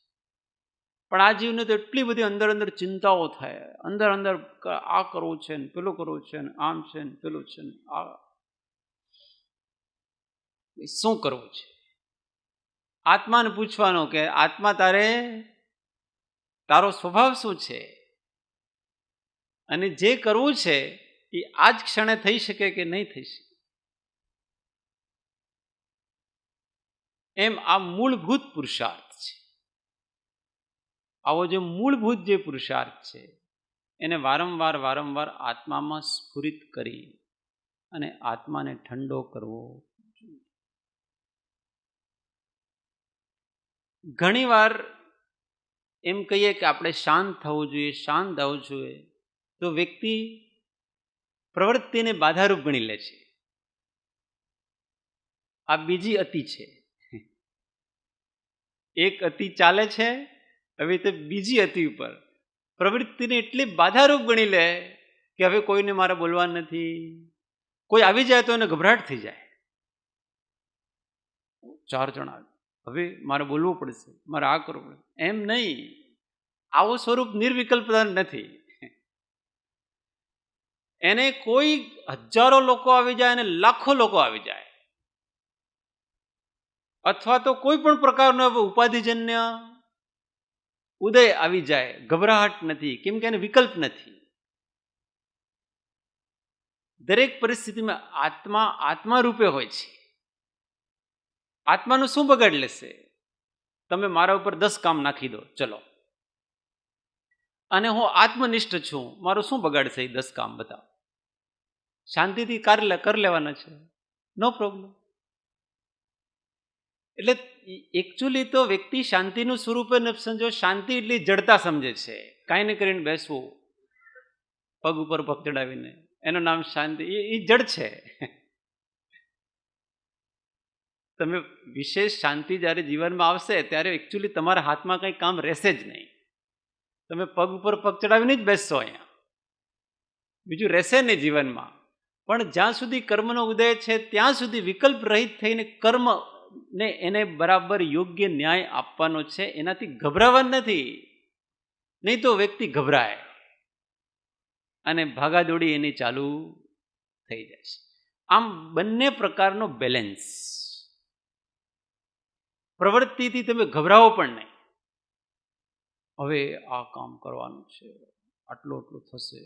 પણ આ જીવને તો એટલી બધી અંદર અંદર ચિંતાઓ થાય, અંદર અંદર આ કરવું છે ને પેલું કરવું છે ને આમ છે ને પેલું છે ને આ શું કરવું છે. આત્માને પૂછવાનું કે આત્મા તારો સ્વભાવ શું છે, અને જે કરવું છે એ આ જ ક્ષણે થઈ શકે કે નહીં થઈ શકે. એમ આ મૂળભૂત પુરુષાર્થ છે. આવો જે મૂળભૂત જે પુરુષાર્થ છે એને વારંવાર વારંવાર આત્મામાં સ્ફુરિત કરી અને આત્માને ઠંડો કરવો. ઘણીવાર એમ કહીએ કે આપણે શાંત થવું જોઈએ, શાંત થવું જોઈએ, તો વ્યક્તિ પ્રવૃત્તિને બાધારૂપ ગણી લે છે. આ બીજી અતિ છે. એક અતિ ચાલે છે, હવે તે બીજી અતિ ઉપર પ્રવૃત્તિને એટલી બાધારૂપ ગણી લે કે હવે કોઈને મારે બોલવા નથી. કોઈ આવી જાય તો એને ગભરાટ થઈ જાય. 4 જણા હવે મારે બોલવું પડશે, મારે આ કરવું પડશે. એમ નહીં, આવું સ્વરૂપ નિર્વિકલ્પતા નથી. એને કોઈ હજારો લોકો આવી જાય અને લાખો લોકો આવી જાય, અથવા તો કોઈ પણ પ્રકારનો ઉપાધિજન્ય ઉદય આવી જાય, ગભરાહટ નથી, કેમ કે એને વિકલ્પ નથી. દરેક પરિસ્થિતિમાં આત્મા રૂપે હોય છે. આત્માનું શું બગાડ લેશે? તમે મારા ઉપર 10 કામ નાખી દો, ચલો, અને હું આત્મનિષ્ઠ છું, મારું શું બગાડશે એ 10 કામ? બતાવો. શાંતિથી કરી લેવાના છે, નો પ્રોબ્લેમ. એટલે એકચ્યુઅલી તો વ્યક્તિ શાંતિનું સ્વરૂપ ન સમજો, શાંતિ એટલી જડતા સમજે છે. કાંઈ ને કરીને બેસવું, પગ ઉપર પગ ચડાવીને, એનું નામ શાંતિ. એ જડ છે. તમે વિશેષ શાંતિ જ્યારે જીવનમાં આવશે ત્યારે એકચ્યુઅલી તમારા હાથમાં કંઈ કામ રહેશે જ નહીં. તમે પગ ઉપર પગ ચડાવીને જ બેસશો અહીંયા, બીજું રહેશે નહીં જીવનમાં. પણ જ્યાં સુધી કર્મનો ઉદય છે ત્યાં સુધી વિકલ્પ રહિત થઈને કર્મને એને બરાબર યોગ્ય ન્યાય આપવાનો છે. એનાથી ગભરાવાનું નથી, નહીં તો વ્યક્તિ ગભરાય અને ભાગાદોડી એની ચાલુ થઈ જાય છે. આમ બંને પ્રકારનો બેલેન્સ. પ્રવૃત્તિથી તમે ગભરાવો પણ નહીં. હવે આ કામ કરવાનું છે, આટલું આટલું થશે,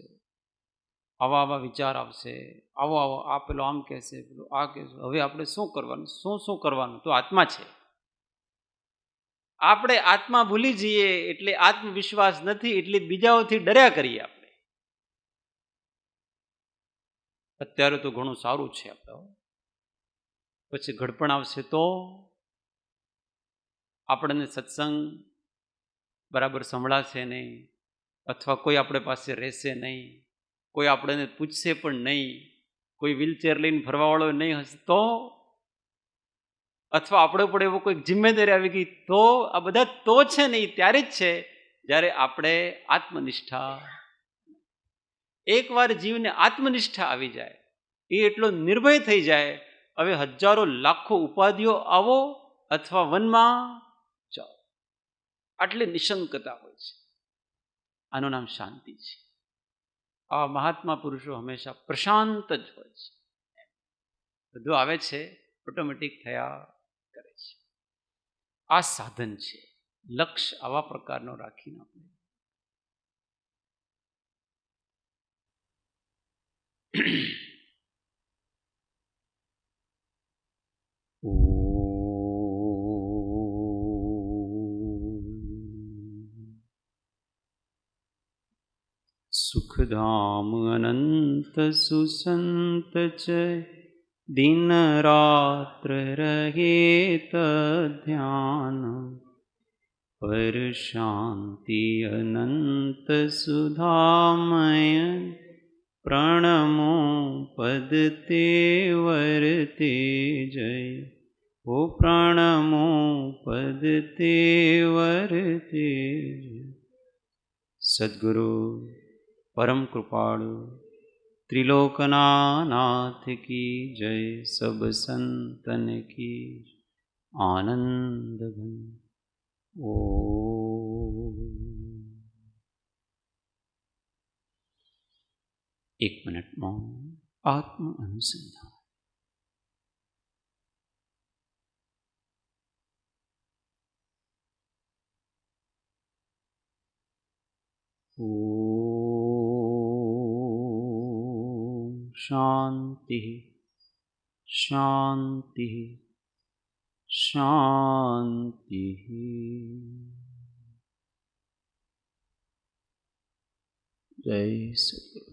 આવા આવા વિચાર આવશે, આવો આવો, આ પેલો આમ કહેશે, પેલો આ કહેશે, હવે આપણે શું કરવાનું, શું કરવાનું? તો આત્મા છે. આપણે આત્મા ભૂલી જઈએ એટલે આત્મવિશ્વાસ નથી, એટલે બીજાઓથી ડર્યા કરીએ આપણે. અત્યારે તો ઘણું સારું છે આપણે, પછી ઘડપણ આવશે તો આપણને સત્સંગ બરાબર સંભળાશે નહીં, અથવા કોઈ આપણે પાસે રહેશે નહીં, કોઈ આપણને પૂછશે પણ નહીં, કોઈ વ્હીલચેર લઈને ફરવાવાળો નહીં હશે તો, અથવા આપણે પણ એવો કોઈ જિમ્મેદારી આવી ગઈ તો, આ બધા તો છે ને એ ત્યારે જ છે જ્યારે આપણે આત્મનિષ્ઠા, એકવાર જીવને આત્મનિષ્ઠા આવી જાય, એ એટલો નિર્ભય થઈ જાય, હવે હજારો લાખો ઉપાધિઓ આવો અથવા વનમાં જાઓ, આટલી નિશંકતા હોય છે. આનું નામ શાંતિ છે. આ મહાત્મા પુરુષો હંમેશા પ્રશાંત જ હોય છે. બધું આવે છે ઓટોમેટિક થયા કરે છે. આ સાધન છે. લક્ષ્ય આવા પ્રકારનો રાખીને આપણે સુખધામ અનંત સુસંત છે, દિન રાત્ર રહે ધ્યાન, પર શાંતિ અનંત સુધામય, પ્રણમો પદ તે વર્તે જય. ઓ પ્રણમો પદ તે વર્તે જય. સદ્ગુરુ પરમ કૃપાળુ ત્રિલોકનાથ કી જય. સબ સંતન કી આનંદ ઘન. ઓ એક મિનિટમાં આત્મ અનુસંધાન. શાંતિ શાંતિ શાંતિ. જય સદ્ગુરુ.